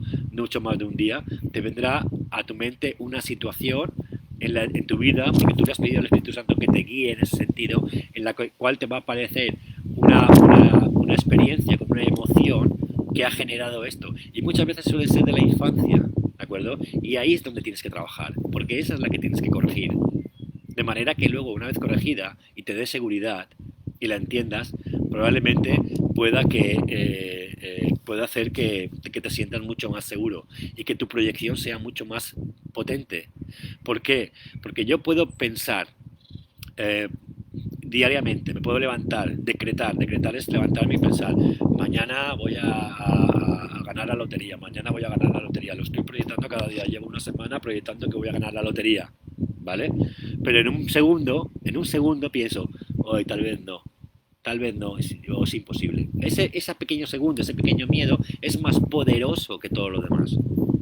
más de un día, te vendrá a tu mente una situación en tu vida, porque tú le has pedido al Espíritu Santo que te guíe en ese sentido, en la cual te va a aparecer una experiencia, como una emoción que ha generado esto. Y muchas veces suele ser de la infancia, ¿de acuerdo? Y ahí es donde tienes que trabajar, porque esa es la que tienes que corregir. De manera que luego, una vez corregida y te dé seguridad y la entiendas, probablemente pueda hacer que te sientas mucho más seguro y que tu proyección sea mucho más potente. ¿Por qué? Porque yo puedo pensar diariamente, me puedo levantar, decretar es levantarme y pensar, mañana voy a ganar la lotería, mañana voy a ganar la lotería, lo estoy proyectando cada día, llevo una semana proyectando que voy a ganar la lotería, ¿vale? Pero en un segundo pienso, hoy tal vez no, es imposible. Ese pequeño segundo, ese pequeño miedo es más poderoso que todo lo demás.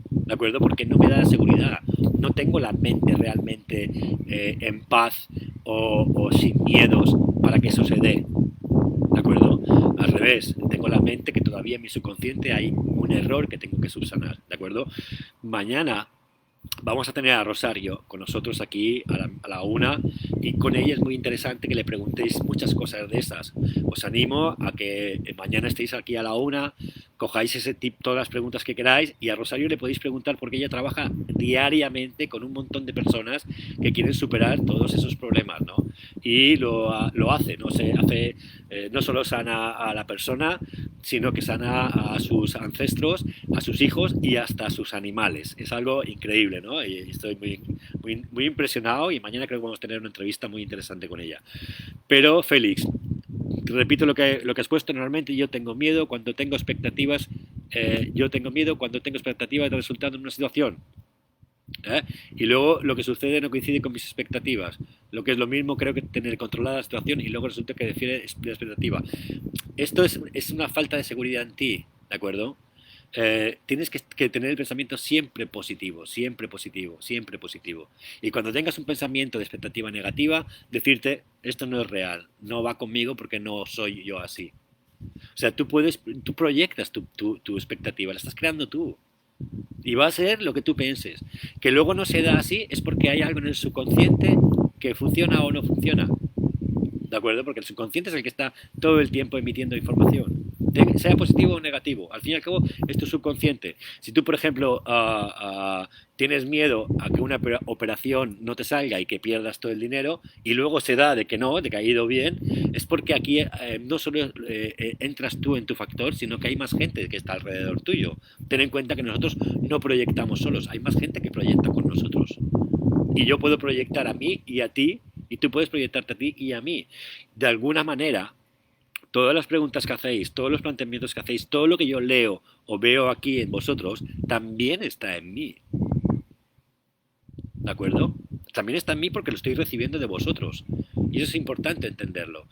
¿De acuerdo? Porque no me da seguridad. No tengo la mente realmente en paz o sin miedos para que eso se dé. ¿De acuerdo? Al revés, tengo la mente que todavía en mi subconsciente hay un error que tengo que subsanar. ¿De acuerdo? Mañana vamos a tener a Rosario con nosotros aquí a la una, y con ella es muy interesante que le preguntéis muchas cosas de esas. Os animo a que mañana estéis aquí a la una, cojáis ese tip, todas las preguntas que queráis, y a Rosario le podéis preguntar porque ella trabaja diariamente con un montón de personas que quieren superar todos esos problemas, ¿no? Y lo hace, ¿no? No solo sana a la persona, sino que sana a sus ancestros, a sus hijos y hasta a sus animales. Es algo increíble, ¿no? Y estoy muy impresionado, y mañana creo que vamos a tener una entrevista muy interesante con ella. Pero, Félix, repito lo que has puesto, normalmente yo tengo miedo cuando tengo expectativas de resultado en una situación. ¿Eh? Y luego lo que sucede no coincide con mis expectativas. Lo que es lo mismo, creo que tener controlada la situación y luego resulta que difiere de expectativa. Esto es una falta de seguridad en ti, ¿de acuerdo? Tienes que tener el pensamiento siempre positivo, siempre positivo, siempre positivo. Y cuando tengas un pensamiento de expectativa negativa, decirte, esto no es real, no va conmigo porque no soy yo así. O sea, tú proyectas tu expectativa, la estás creando tú. Y va a ser lo que tú pienses. Que luego no se da así es porque hay algo en el subconsciente que funciona o no funciona. ¿De acuerdo? Porque el subconsciente es el que está todo el tiempo emitiendo información. Sea positivo o negativo. Al fin y al cabo, es tu subconsciente. Si tú, por ejemplo, tienes miedo a que una operación no te salga y que pierdas todo el dinero, y luego se da de que no, de que ha ido bien, es porque aquí no solo entras tú en tu factor, sino que hay más gente que está alrededor tuyo. Ten en cuenta que nosotros no proyectamos solos, hay más gente que proyecta con nosotros. Y yo puedo proyectar a mí y a ti, y tú puedes proyectarte a ti y a mí. De alguna manera, todas las preguntas que hacéis, todos los planteamientos que hacéis, todo lo que yo leo o veo aquí en vosotros, también está en mí. ¿De acuerdo? También está en mí porque lo estoy recibiendo de vosotros. Y eso es importante entenderlo.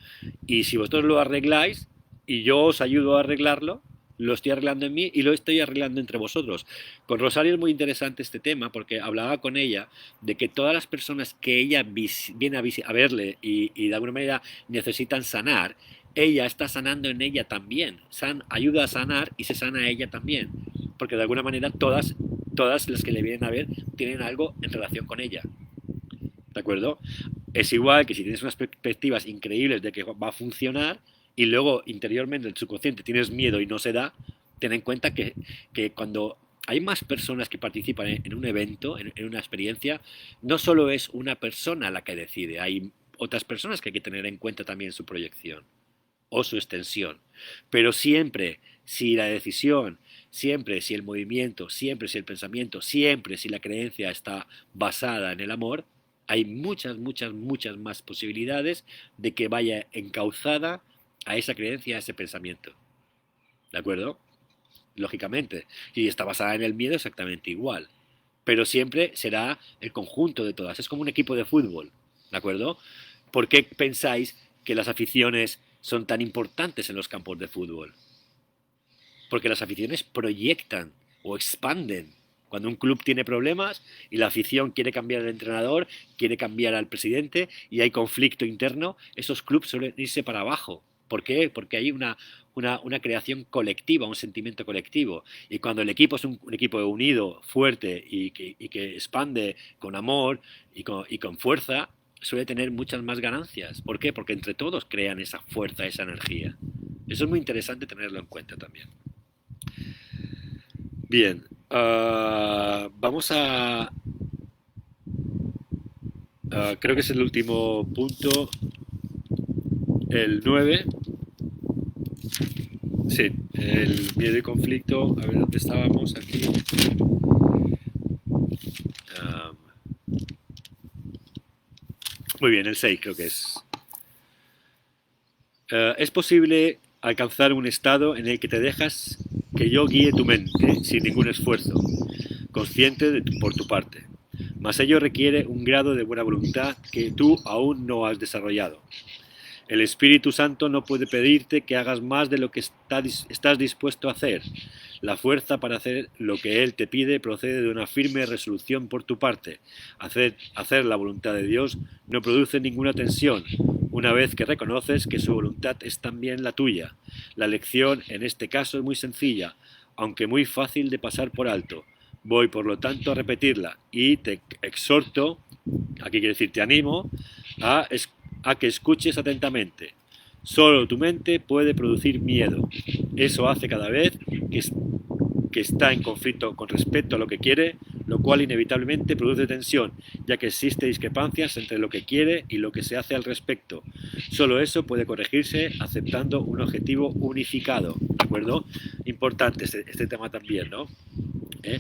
Y si vosotros lo arregláis y yo os ayudo a arreglarlo, lo estoy arreglando en mí y lo estoy arreglando entre vosotros. Con Rosario es muy interesante este tema porque hablaba con ella de que todas las personas que ella viene a verle y de alguna manera necesitan sanar, ella está sanando en ella también. Ayuda a sanar y se sana a ella también. Porque de alguna manera todas las que le vienen a ver tienen algo en relación con ella. ¿De acuerdo? Es igual que si tienes unas perspectivas increíbles de que va a funcionar y luego interiormente en el subconsciente tienes miedo y no se da, ten en cuenta que cuando hay más personas que participan en un evento, en una experiencia, no solo es una persona la que decide, hay otras personas que hay que tener en cuenta también su proyección o su extensión. Pero siempre, si la decisión, siempre si el movimiento, siempre si el pensamiento, siempre si la creencia está basada en el amor, hay muchas, muchas, muchas más posibilidades de que vaya encauzada a esa creencia, a ese pensamiento. ¿De acuerdo? Lógicamente. Y está basada en el miedo exactamente igual. Pero siempre será el conjunto de todas. Es como un equipo de fútbol. ¿De acuerdo? ¿Por qué pensáis que las aficiones son tan importantes en los campos de fútbol? Porque las aficiones proyectan o expanden. Cuando un club tiene problemas y la afición quiere cambiar al entrenador, quiere cambiar al presidente y hay conflicto interno, esos clubes suelen irse para abajo. ¿Por qué? Porque hay una creación colectiva, un sentimiento colectivo. Y cuando el equipo es un equipo unido, fuerte y que expande con amor y con fuerza, suele tener muchas más ganancias. ¿Por qué? Porque entre todos crean esa fuerza, esa energía. Eso es muy interesante tenerlo en cuenta también. Bien, vamos creo que es el último punto, el 9. Sí, el miedo y conflicto. A ver dónde estábamos aquí. Um, Muy bien, el 6 creo que es. Es posible alcanzar un estado en el que te dejas que yo guíe tu mente sin ningún esfuerzo, consciente por tu parte. Mas ello requiere un grado de buena voluntad que tú aún no has desarrollado. El Espíritu Santo no puede pedirte que hagas más de lo que estás dispuesto a hacer. La fuerza para hacer lo que Él te pide procede de una firme resolución por tu parte. Hacer la voluntad de Dios no produce ninguna tensión, una vez que reconoces que su voluntad es también la tuya. La lección en este caso es muy sencilla, aunque muy fácil de pasar por alto. Voy, por lo tanto, a repetirla y te exhorto, aquí quiere decir te animo, a que escuches atentamente. Solo tu mente puede producir miedo. Eso hace cada vez que está en conflicto con respecto a lo que quiere, lo cual inevitablemente produce tensión, ya que existen discrepancias entre lo que quiere y lo que se hace al respecto. Solo eso puede corregirse aceptando un objetivo unificado. ¿De acuerdo? Importante este tema también, ¿no? ¿Eh?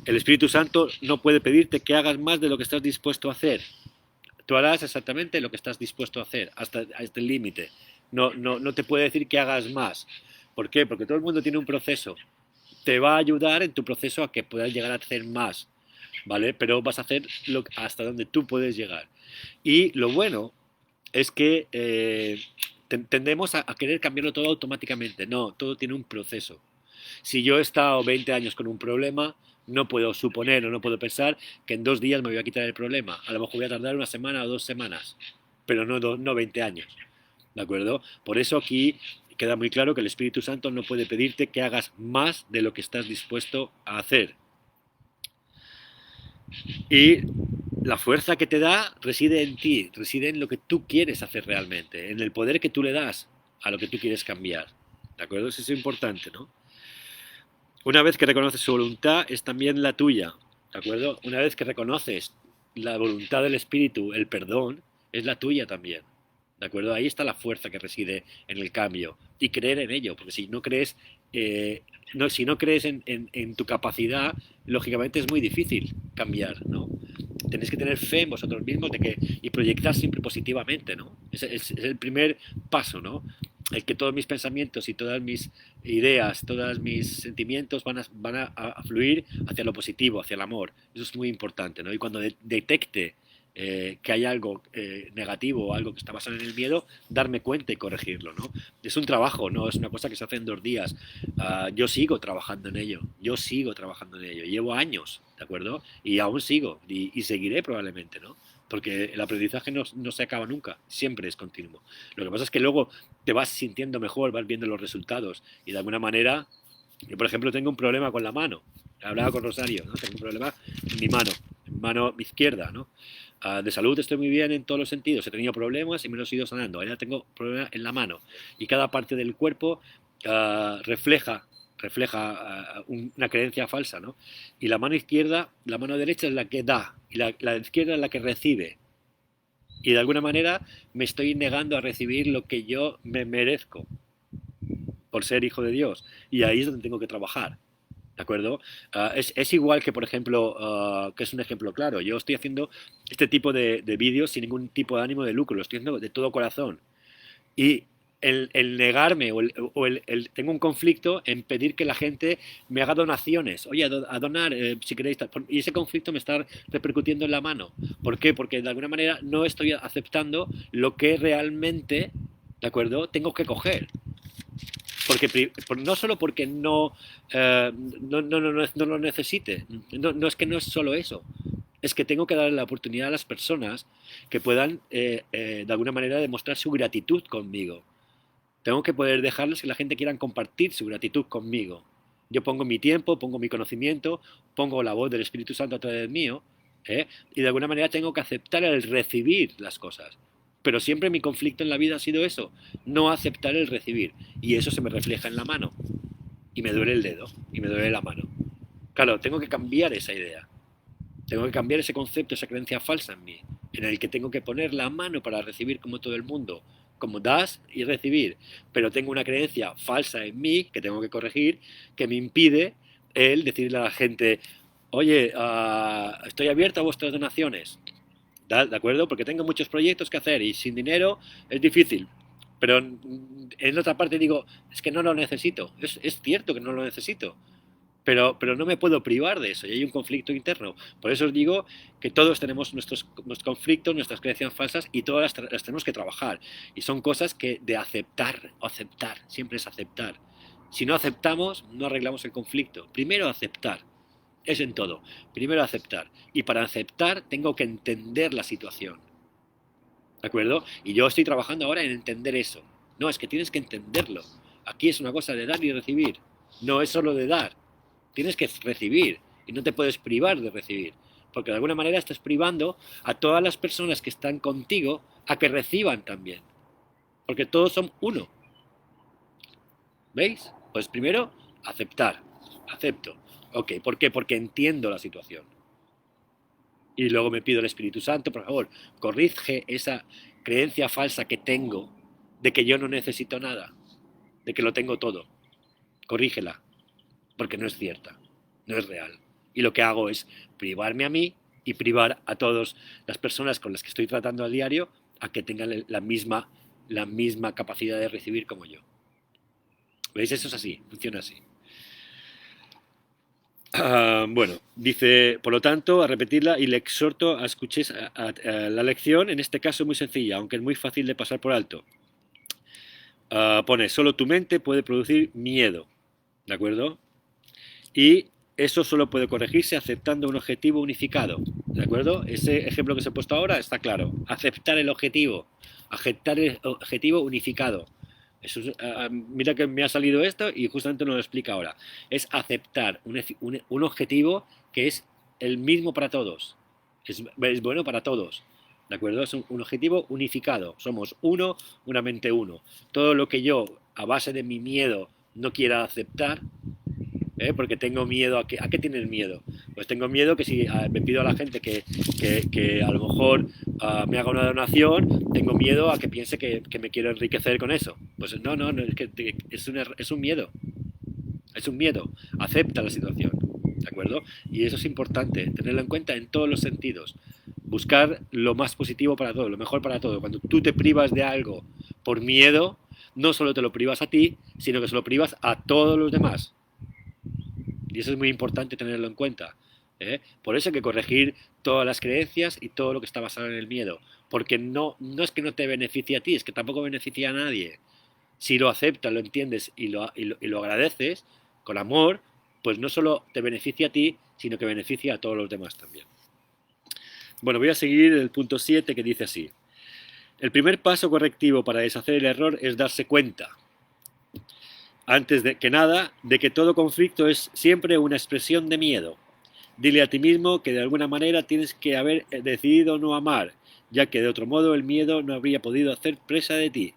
El Espíritu Santo no puede pedirte que hagas más de lo que estás dispuesto a hacer. Tú harás exactamente lo que estás dispuesto a hacer, hasta el límite. No te puede decir que hagas más. ¿Por qué? Porque todo el mundo tiene un proceso. Te va a ayudar en tu proceso a que puedas llegar a hacer más, ¿vale? Pero vas a hacer hasta donde tú puedes llegar. Y lo bueno es que tendemos a querer cambiarlo todo automáticamente. No, todo tiene un proceso. Si yo he estado 20 años con un problema, no puedo suponer o no puedo pensar que en 2 días me voy a quitar el problema. A lo mejor voy a tardar una semana o 2 semanas, pero no 20 años. ¿De acuerdo? Por eso aquí queda muy claro que el Espíritu Santo no puede pedirte que hagas más de lo que estás dispuesto a hacer. Y la fuerza que te da reside en ti, reside en lo que tú quieres hacer realmente, en el poder que tú le das a lo que tú quieres cambiar. ¿De acuerdo? Eso es importante, ¿no? Una vez que reconoces su voluntad, es también la tuya, ¿de acuerdo? Una vez que reconoces la voluntad del Espíritu, el perdón, es la tuya también, ¿de acuerdo? Ahí está la fuerza que reside en el cambio y creer en ello, porque si no crees, si no crees en tu capacidad, lógicamente es muy difícil cambiar, ¿no? Tenéis que tener fe en vosotros mismos y proyectar siempre positivamente, ¿no? Es el primer paso, ¿no? El que todos mis pensamientos y todas mis ideas, todos mis sentimientos van a fluir hacia lo positivo, hacia el amor. Eso es muy importante, ¿no? Y cuando detecte que hay algo negativo o algo que está basado en el miedo, darme cuenta y corregirlo, ¿no? Es un trabajo, no es una cosa que se hace en 2 días. Yo sigo trabajando en ello, llevo años, ¿de acuerdo? Y aún sigo y seguiré probablemente, ¿no? Porque el aprendizaje no se acaba nunca, siempre es continuo. Lo que pasa es que luego te vas sintiendo mejor, vas viendo los resultados y de alguna manera, yo por ejemplo tengo un problema con la mano, hablaba con Rosario, ¿no? Tengo un problema en mi mano izquierda, ¿no? De salud estoy muy bien en todos los sentidos, he tenido problemas y me los he ido sanando, ahora tengo problemas en la mano y cada parte del cuerpo refleja una creencia falsa, ¿no? Y la mano izquierda, la mano derecha es la que da y la izquierda es la que recibe. Y de alguna manera me estoy negando a recibir lo que yo me merezco por ser hijo de Dios. Y ahí es donde tengo que trabajar. ¿De acuerdo? Es igual que, por ejemplo, que es un ejemplo claro. Yo estoy haciendo este tipo de vídeos sin ningún tipo de ánimo de lucro, lo estoy haciendo de todo corazón. Y el negarme tengo un conflicto en pedir que la gente me haga donaciones. Oye, a donar, si queréis. Y ese conflicto me está repercutiendo en la mano. ¿Por qué? Porque de alguna manera no estoy aceptando lo que realmente, ¿de acuerdo? Tengo que coger. Porque no solo porque no lo necesite, no es que no es solo eso, es que tengo que darle la oportunidad a las personas que puedan de alguna manera demostrar su gratitud conmigo. Tengo que poder dejarles que la gente quiera compartir su gratitud conmigo. Yo pongo mi tiempo, pongo mi conocimiento, pongo la voz del Espíritu Santo a través mío, y de alguna manera tengo que aceptar el recibir las cosas. Pero siempre mi conflicto en la vida ha sido eso, no aceptar el recibir. Y eso se me refleja en la mano. Y me duele el dedo, y me duele la mano. Claro, tengo que cambiar esa idea. Tengo que cambiar ese concepto, esa creencia falsa en mí, en el que tengo que poner la mano para recibir como todo el mundo, como das y recibir. Pero tengo una creencia falsa en mí que tengo que corregir, que me impide el decirle a la gente, oye, estoy abierto a vuestras donaciones. ¿De acuerdo? Porque tengo muchos proyectos que hacer y sin dinero es difícil. Pero en otra parte digo, es que no lo necesito. Es cierto que no lo necesito, pero no me puedo privar de eso y hay un conflicto interno. Por eso os digo que todos tenemos nuestros conflictos, nuestras creencias falsas y todas las tenemos que trabajar. Y son cosas que de aceptar, siempre es aceptar. Si no aceptamos, no arreglamos el conflicto. Primero aceptar, es en todo. Primero aceptar. Y para aceptar tengo que entender la situación. ¿De acuerdo? Y yo estoy trabajando ahora en entender eso. No, es que tienes que entenderlo. Aquí es una cosa de dar y recibir. No es solo de dar. Tienes que recibir y no te puedes privar de recibir, porque de alguna manera estás privando a todas las personas que están contigo a que reciban también, porque todos son uno. ¿Veis? Pues primero, aceptar. Acepto. Ok, ¿por qué? Porque entiendo la situación. Y luego me pido al Espíritu Santo, por favor, corrige esa creencia falsa que tengo de que yo no necesito nada, de que lo tengo todo. Corrígela, porque no es cierta, no es real. Y lo que hago es privarme a mí y privar a todas las personas con las que estoy tratando a diario a que tengan la misma capacidad de recibir como yo. ¿Veis? Eso es así, funciona así. Bueno, dice, por lo tanto, a repetirla y le exhorto a escuchéis la lección, en este caso muy sencilla, aunque es muy fácil de pasar por alto. Pone, solo tu mente puede producir miedo, ¿de acuerdo? Y eso solo puede corregirse aceptando un objetivo unificado, ¿de acuerdo? Ese ejemplo que os he puesto ahora está claro. Aceptar el objetivo unificado. Eso es, mira que me ha salido esto y justamente nos lo explica ahora. Es aceptar un objetivo que es el mismo para todos. Es bueno para todos. ¿De acuerdo? Es un objetivo unificado. Somos uno, una mente uno. Todo lo que yo, a base de mi miedo, no quiera aceptar, porque tengo miedo ¿a qué tienes miedo? Pues tengo miedo que si me pido a la gente que a lo mejor me haga una donación, tengo miedo a que piense que me quiero enriquecer con eso. Pues no, es que es un miedo, es un miedo, acepta la situación, ¿de acuerdo? Y eso es importante, tenerlo en cuenta en todos los sentidos, buscar lo más positivo para todo, lo mejor para todo. Cuando tú te privas de algo por miedo, no solo te lo privas a ti, sino que se lo privas a todos los demás. Y eso es muy importante tenerlo en cuenta. Por eso hay que corregir todas las creencias y todo lo que está basado en el miedo. Porque no es que no te beneficie a ti, es que tampoco beneficia a nadie. Si lo aceptas, lo entiendes y lo agradeces con amor, pues no solo te beneficia a ti, sino que beneficia a todos los demás también. Bueno, voy a seguir el punto 7 que dice así. El primer paso correctivo para deshacer el error es darse cuenta, antes de que nada, de que todo conflicto es siempre una expresión de miedo. Dile a ti mismo que de alguna manera tienes que haber decidido no amar, ya que de otro modo el miedo no habría podido hacer presa de ti.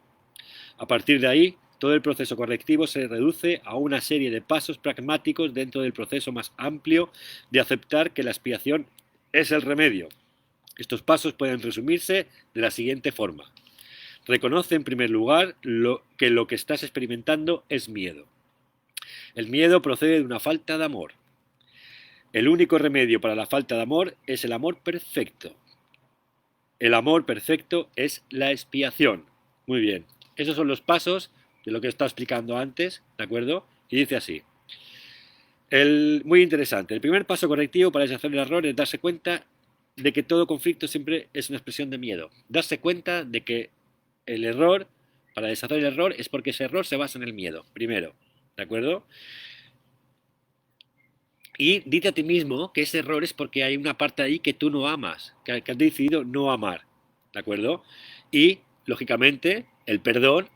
A partir de ahí, todo el proceso correctivo se reduce a una serie de pasos pragmáticos dentro del proceso más amplio de aceptar que la expiación es el remedio. Estos pasos pueden resumirse de la siguiente forma. Reconoce en primer lugar que lo que estás experimentando es miedo. El miedo procede de una falta de amor. El único remedio para la falta de amor es el amor perfecto. El amor perfecto es la expiación. Muy bien. Esos son los pasos de lo que he estado explicando antes, ¿de acuerdo? Y dice así. Muy interesante. El primer paso correctivo para deshacer el error es darse cuenta de que todo conflicto siempre es una expresión de miedo. Darse cuenta de que el error, para deshacer el error, es porque ese error se basa en el miedo, primero. ¿De acuerdo? Y dite a ti mismo que ese error es porque hay una parte ahí que tú no amas, que has decidido no amar. ¿De acuerdo? Y, lógicamente, el perdón,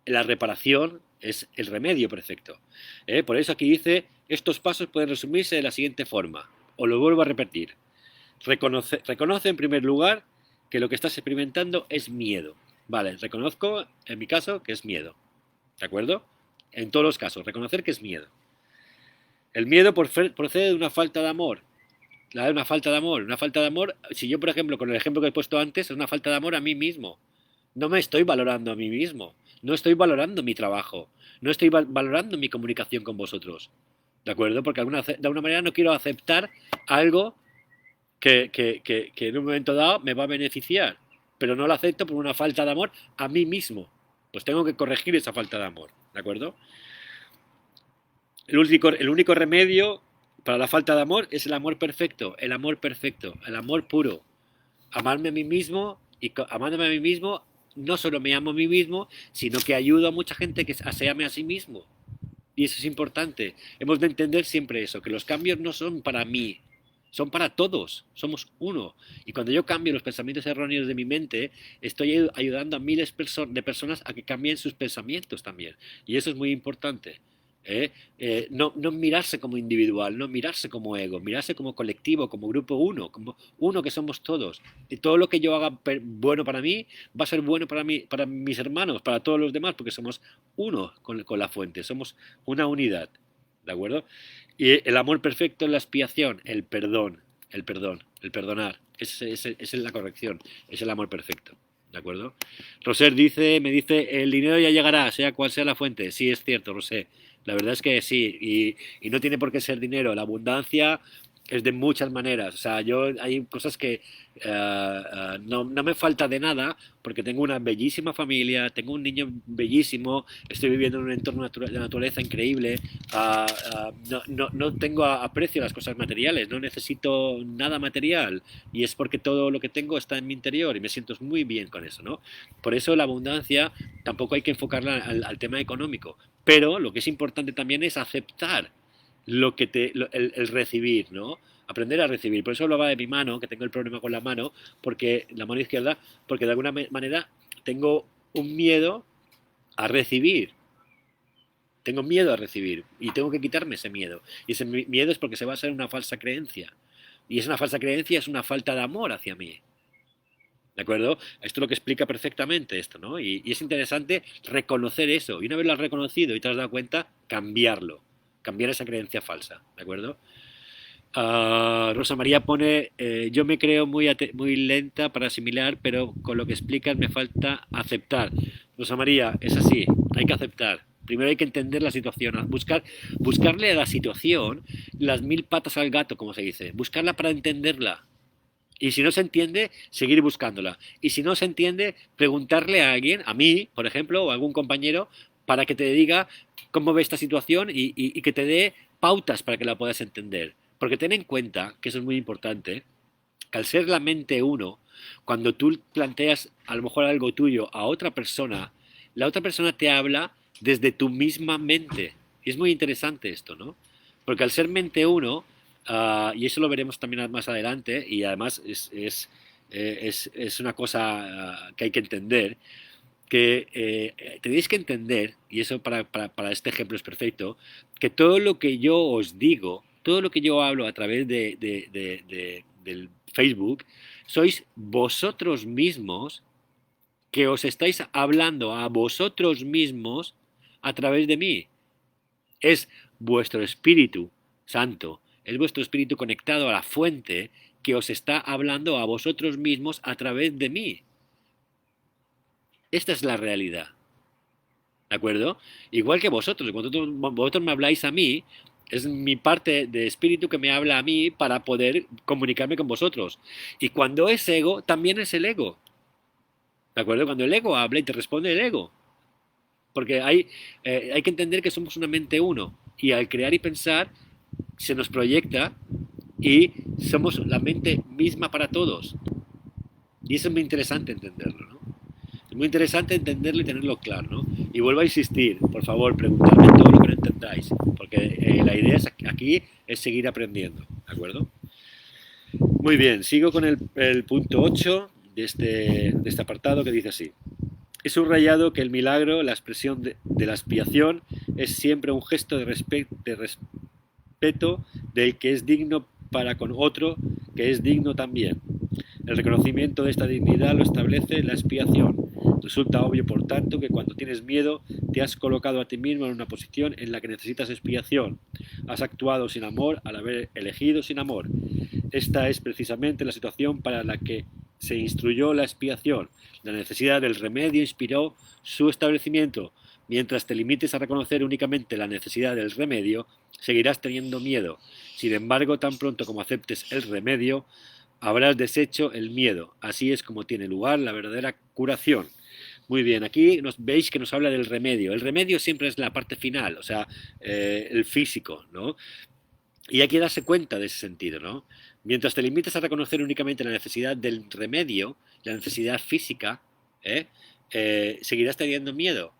la reparación, es el remedio perfecto. Por eso aquí dice, estos pasos pueden resumirse de la siguiente forma. Os lo vuelvo a repetir. Reconoce en primer lugar que lo que estás experimentando es miedo. Vale, reconozco en mi caso que es miedo. ¿De acuerdo? En todos los casos, reconocer que es miedo. El miedo procede de una falta de amor. La de una falta de amor. Una falta de amor, si yo, por ejemplo, con el ejemplo que he puesto antes, es una falta de amor a mí mismo. No me estoy valorando a mí mismo. No estoy valorando mi trabajo. No estoy valorando mi comunicación con vosotros. ¿De acuerdo? Porque de alguna manera no quiero aceptar algo que en un momento dado me va a beneficiar. Pero no lo acepto por una falta de amor a mí mismo. Pues tengo que corregir esa falta de amor. ¿De acuerdo? El único remedio para la falta de amor es el amor perfecto, el amor puro. Amarme a mí mismo y amándome a mí mismo, no solo me amo a mí mismo, sino que ayudo a mucha gente que se ame a sí mismo. Y eso es importante. Hemos de entender siempre eso, que los cambios no son para mí, son para todos, somos uno. Y cuando yo cambio los pensamientos erróneos de mi mente, estoy ayudando a miles de personas a que cambien sus pensamientos también. Y eso es muy importante. No mirarse como individual, no mirarse como ego, mirarse como colectivo, como grupo uno, como uno que somos todos. Y todo lo que yo haga bueno para mí va a ser bueno para mí, para mis hermanos, para todos los demás, porque somos uno con la fuente, somos una unidad. ¿De acuerdo? Y el amor perfecto es la expiación, el perdón, el perdonar. Esa es la corrección, es el amor perfecto. ¿De acuerdo? Roser me dice, el dinero ya llegará, sea cual sea la fuente. Sí, es cierto, Roser. La verdad es que sí, y no tiene por qué ser dinero. La abundancia es de muchas maneras. O sea, hay cosas que no me falta de nada porque tengo una bellísima familia, tengo un niño bellísimo, estoy viviendo en un entorno de naturaleza increíble. No tengo aprecio a las cosas materiales, no necesito nada material y es porque todo lo que tengo está en mi interior y me siento muy bien con eso, ¿no? Por eso la abundancia tampoco hay que enfocarla al tema económico, pero lo que es importante también es aceptar el recibir, ¿no? Aprender a recibir. Por eso hablaba de mi mano, que tengo el problema con la mano izquierda, porque de alguna manera tengo un miedo a recibir. Tengo miedo a recibir y tengo que quitarme ese miedo. Y ese miedo es porque se basa en una falsa creencia. Y es una falsa creencia, es una falta de amor hacia mí. ¿De acuerdo? Esto es lo que explica perfectamente esto, ¿no? Y es interesante reconocer eso. Y una vez lo has reconocido y te has dado cuenta, cambiarlo. Cambiar esa creencia falsa. ¿De acuerdo? Rosa María pone, yo me creo muy lenta para asimilar, pero con lo que explicas me falta aceptar. Rosa María, es así, hay que aceptar. Primero hay que entender la situación, buscarle a la situación las mil patas al gato, como se dice, buscarla para entenderla. Y si no se entiende, seguir buscándola. Y si no se entiende, preguntarle a alguien, a mí, por ejemplo, o a algún compañero, para que te diga cómo ve esta situación y que te dé pautas para que la puedas entender. Porque ten en cuenta, que eso es muy importante, que al ser la mente uno, cuando tú planteas a lo mejor algo tuyo a otra persona, la otra persona te habla desde tu misma mente. Y es muy interesante esto, ¿no? Porque al ser mente uno, y eso lo veremos también más adelante, y además es una cosa que hay que entender, que tenéis que entender, y eso para este ejemplo es perfecto, que todo lo que yo os digo, todo lo que yo hablo a través del Facebook, sois vosotros mismos que os estáis hablando a vosotros mismos a través de mí. Es vuestro Espíritu Santo, es vuestro Espíritu conectado a la fuente que os está hablando a vosotros mismos a través de mí. Esta es la realidad. ¿de acuerdo? Igual que vosotros, cuando vosotros me habláis a mí, es mi parte de espíritu que me habla a mí para poder comunicarme con vosotros. Y cuando es ego, también es el ego, ¿de acuerdo? Cuando el ego habla y te responde el ego. Porque hay que entender que somos una mente uno. Y al crear y pensar, se nos proyecta y somos la mente misma para todos. Y eso es muy interesante entenderlo, ¿no? Es muy interesante entenderlo y tenerlo claro, ¿no? Y vuelvo a insistir, por favor, preguntadme todo lo que no entendáis, porque la idea aquí es seguir aprendiendo, ¿de acuerdo? Muy bien, sigo con el punto 8 de este apartado, que dice así. He subrayado que el milagro, la expresión de la expiación, es siempre un gesto de respeto del que es digno para con otro que es digno también. El reconocimiento de esta dignidad lo establece la expiación. Resulta obvio, por tanto, que cuando tienes miedo te has colocado a ti mismo en una posición en la que necesitas expiación. Has actuado sin amor al haber elegido sin amor. Esta es precisamente la situación para la que se instruyó la expiación. La necesidad del remedio inspiró su establecimiento. Mientras te limites a reconocer únicamente la necesidad del remedio, seguirás teniendo miedo. Sin embargo, tan pronto como aceptes el remedio, habrás deshecho el miedo. Así es como tiene lugar la verdadera curación. Muy bien, aquí veis que nos habla del remedio. El remedio siempre es la parte final, o sea, el físico, ¿no? Y hay que darse cuenta de ese sentido, ¿no? Mientras te limites a reconocer únicamente la necesidad del remedio, la necesidad física, seguirás teniendo miedo.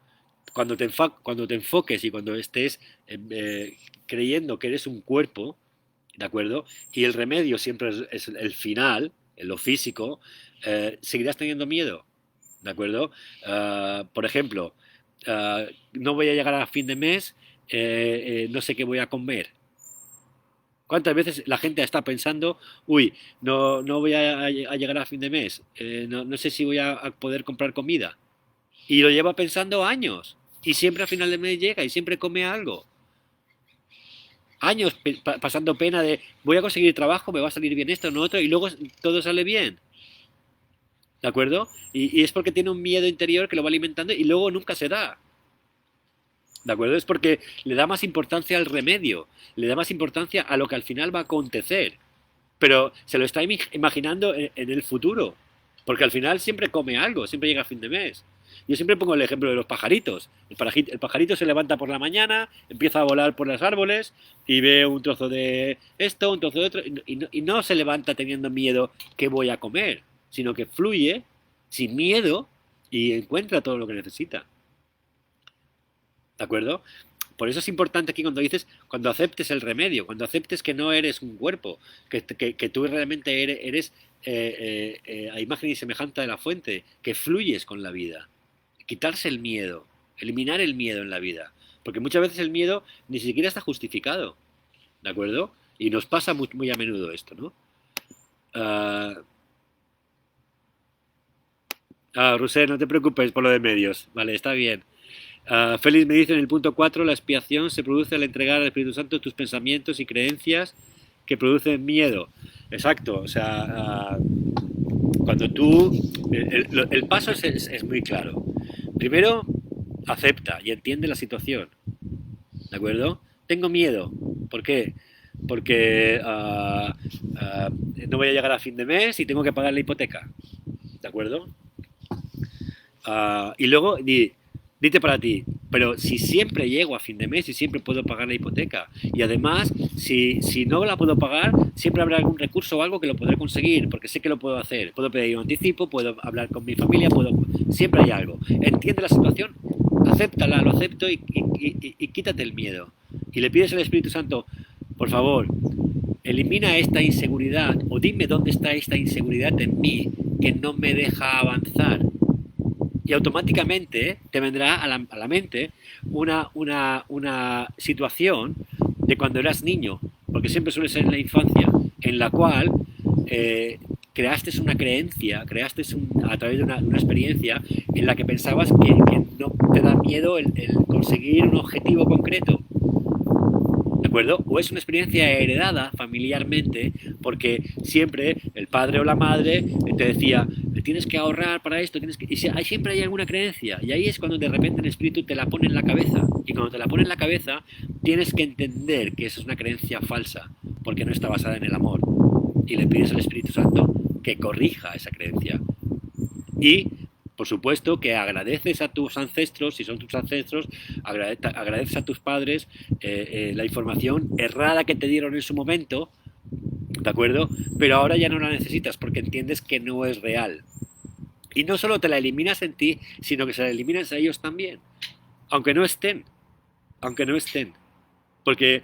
Cuando te enfoques y cuando estés creyendo que eres un cuerpo, ¿de acuerdo? Y el remedio siempre es el final, en lo físico, seguirás teniendo miedo, ¿de acuerdo? Por ejemplo, no voy a llegar a fin de mes, no sé qué voy a comer. ¿Cuántas veces la gente está pensando, uy, no voy a llegar a fin de mes, no sé si voy a poder comprar comida? Y lo lleva pensando años. Y siempre a final de mes llega y siempre come algo. Años pasando pena de, voy a conseguir trabajo, me va a salir bien esto, no otro, y luego todo sale bien. ¿De acuerdo? Y es porque tiene un miedo interior que lo va alimentando y luego nunca se da. ¿De acuerdo? Es porque le da más importancia al remedio, le da más importancia a lo que al final va a acontecer. Pero se lo está imaginando en el futuro. Porque al final siempre come algo, siempre llega a fin de mes. Yo siempre pongo el ejemplo de los pajaritos. El pajarito se levanta por la mañana, empieza a volar por los árboles y ve un trozo de esto, un trozo de otro, y no se levanta teniendo miedo que voy a comer, sino que fluye sin miedo y encuentra todo lo que necesita. ¿De acuerdo? Por eso es importante aquí cuando aceptes el remedio, cuando aceptes que no eres un cuerpo, que tú realmente eres a imagen y semejanza de la fuente, que fluyes con la vida. Quitarse el miedo, eliminar el miedo en la vida. Porque muchas veces el miedo ni siquiera está justificado. ¿De acuerdo? Y nos pasa muy, muy a menudo esto, ¿no? Rusé, no te preocupes por lo de medios. Vale, está bien. Félix me dice en el punto 4, la expiación se produce al entregar al Espíritu Santo tus pensamientos y creencias que producen miedo. Exacto, o sea, cuando tú... El paso es muy claro. Primero, acepta y entiende la situación. ¿De acuerdo? Tengo miedo. ¿Por qué? Porque no voy a llegar a fin de mes y tengo que pagar la hipoteca. ¿De acuerdo? Y luego dite para ti, pero si siempre llego a fin de mes y siempre puedo pagar la hipoteca, y además si no la puedo pagar, siempre habrá algún recurso o algo que lo podré conseguir, porque sé que lo puedo hacer, puedo pedir un anticipo, puedo hablar con mi familia, siempre hay algo. Entiende la situación, acéptala, lo acepto y quítate el miedo. Y le pides al Espíritu Santo, por favor, elimina esta inseguridad, o dime dónde está esta inseguridad en mí que no me deja avanzar. Y automáticamente te vendrá a la mente una situación de cuando eras niño, porque siempre suele ser en la infancia, en la cual creaste una creencia, a través de una experiencia en la que pensabas que no te da miedo el conseguir un objetivo concreto. ¿De acuerdo? O es una experiencia heredada familiarmente, porque siempre el padre o la madre te decía, tienes que ahorrar para esto, y siempre hay alguna creencia, y ahí es cuando de repente el espíritu te la pone en la cabeza, y cuando te la pone en la cabeza tienes que entender que eso es una creencia falsa, porque no está basada en el amor, y le pides al Espíritu Santo que corrija esa creencia. Y por supuesto que agradeces a tus ancestros, si son tus ancestros, agradeces a tus padres la información errada que te dieron en su momento, ¿de acuerdo? Pero ahora ya no la necesitas porque entiendes que no es real. Y no solo te la eliminas en ti, sino que se la eliminas a ellos también, aunque no estén, aunque no estén. Porque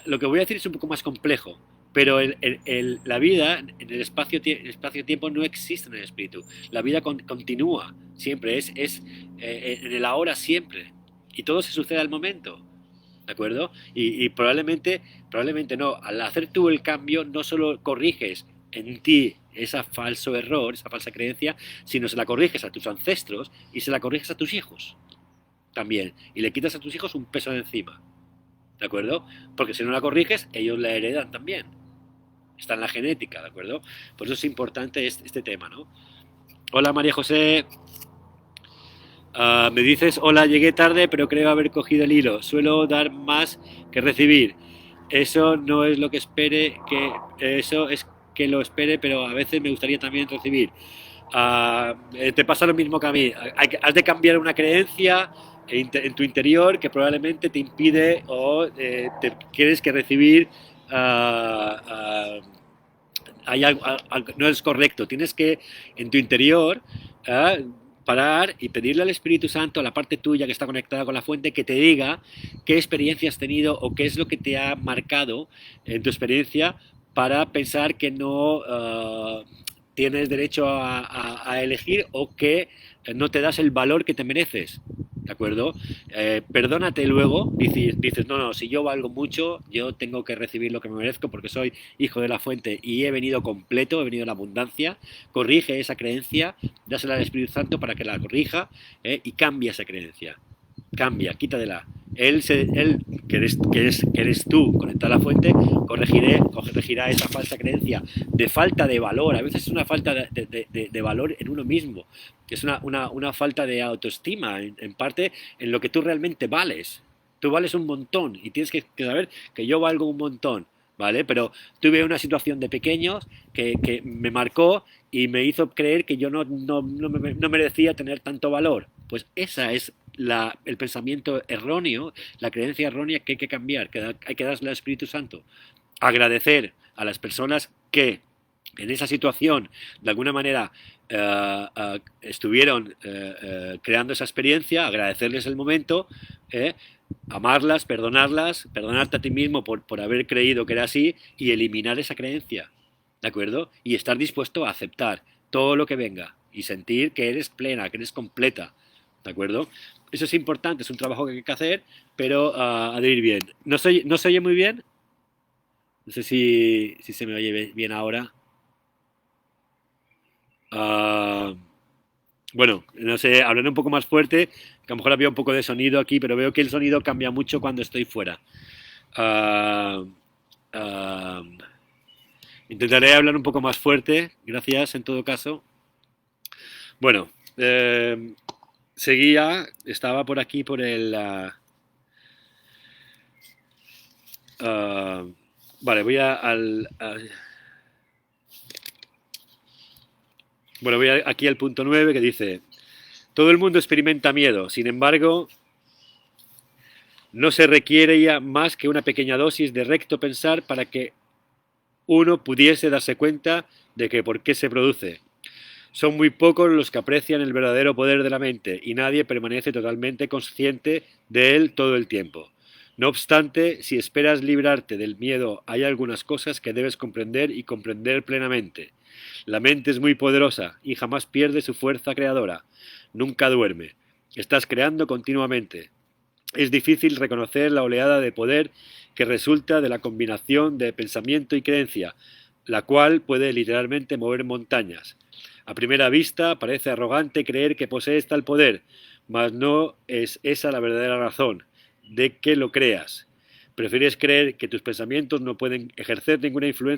lo que voy a decir es un poco más complejo, pero la vida en el espacio-tiempo no existe en el espíritu. La vida continúa siempre, es en el ahora siempre. Y todo se sucede al momento, ¿de acuerdo? Y probablemente no. Al hacer tú el cambio, no solo corriges en ti ese falso error, esa falsa creencia, sino se la corriges a tus ancestros y se la corriges a tus hijos también. Y le quitas a tus hijos un peso de encima. ¿De acuerdo? Porque si no la corriges, ellos la heredan también. Está en la genética, ¿de acuerdo? Por eso es importante este tema, ¿no? Hola María José. Me dices, hola, llegué tarde, pero creo haber cogido el hilo. Suelo dar más que recibir. Eso no es lo que espere, eso es que lo espere, pero a veces me gustaría también recibir. Te pasa lo mismo que a mí. Has de cambiar una creencia en tu interior que probablemente te impide o te quieres que recibir hay algo, no es correcto. Tienes que en tu interior parar y pedirle al Espíritu Santo, a la parte tuya que está conectada con la fuente, que te diga qué experiencia has tenido o qué es lo que te ha marcado en tu experiencia para pensar que no tienes derecho a elegir o que no te das el valor que te mereces. ¿De acuerdo? Perdónate luego, dices, no, si yo valgo mucho, yo tengo que recibir lo que me merezco porque soy hijo de la fuente y he venido completo, he venido en abundancia. Corrige esa creencia, dásela al Espíritu Santo para que la corrija y cambia esa creencia. Cambia, quítatela. Él que eres tú, conectado a la fuente, corregirá esa falsa creencia de falta de valor. A veces es una falta de valor en uno mismo, que es una falta de autoestima, en parte, en lo que tú realmente vales. Tú vales un montón y tienes que saber que yo valgo un montón, ¿vale? Pero tuve una situación de pequeños que me marcó y me hizo creer que yo no merecía tener tanto valor. Pues esa es el pensamiento erróneo, la creencia errónea que hay que cambiar, que hay que darle al Espíritu Santo. Agradecer a las personas que en esa situación, de alguna manera, estuvieron creando esa experiencia, agradecerles el momento, amarlas, perdonarte a ti mismo por haber creído que era así y eliminar esa creencia, ¿de acuerdo? Y estar dispuesto a aceptar todo lo que venga y sentir que eres plena, que eres completa, ¿de acuerdo? Eso es importante, es un trabajo que hay que hacer, pero ha de ir bien. ¿No se oye muy bien? No sé si se me oye bien ahora. Uh, bueno, no sé, hablaré un poco más fuerte, que a lo mejor había un poco de sonido aquí, pero veo que el sonido cambia mucho cuando estoy fuera. Uh, uh, Intentaré hablar un poco más fuerte, gracias en todo caso. Bueno, estaba por aquí por el... vale, voy aquí al punto 9 que dice, todo el mundo experimenta miedo, sin embargo, no se requiere ya más que una pequeña dosis de recto pensar para que uno pudiese darse cuenta de que por qué se produce. Son muy pocos los que aprecian el verdadero poder de la mente y nadie permanece totalmente consciente de él todo el tiempo. No obstante, si esperas librarte del miedo, hay algunas cosas que debes comprender y comprender plenamente. La mente es muy poderosa y jamás pierde su fuerza creadora. Nunca duerme. Estás creando continuamente. Es difícil reconocer la oleada de poder que resulta de la combinación de pensamiento y creencia, la cual puede literalmente mover montañas. A primera vista parece arrogante creer que posees tal poder, mas no es esa la verdadera razón de que lo creas. Prefieres creer que tus pensamientos no pueden ejercer ninguna influencia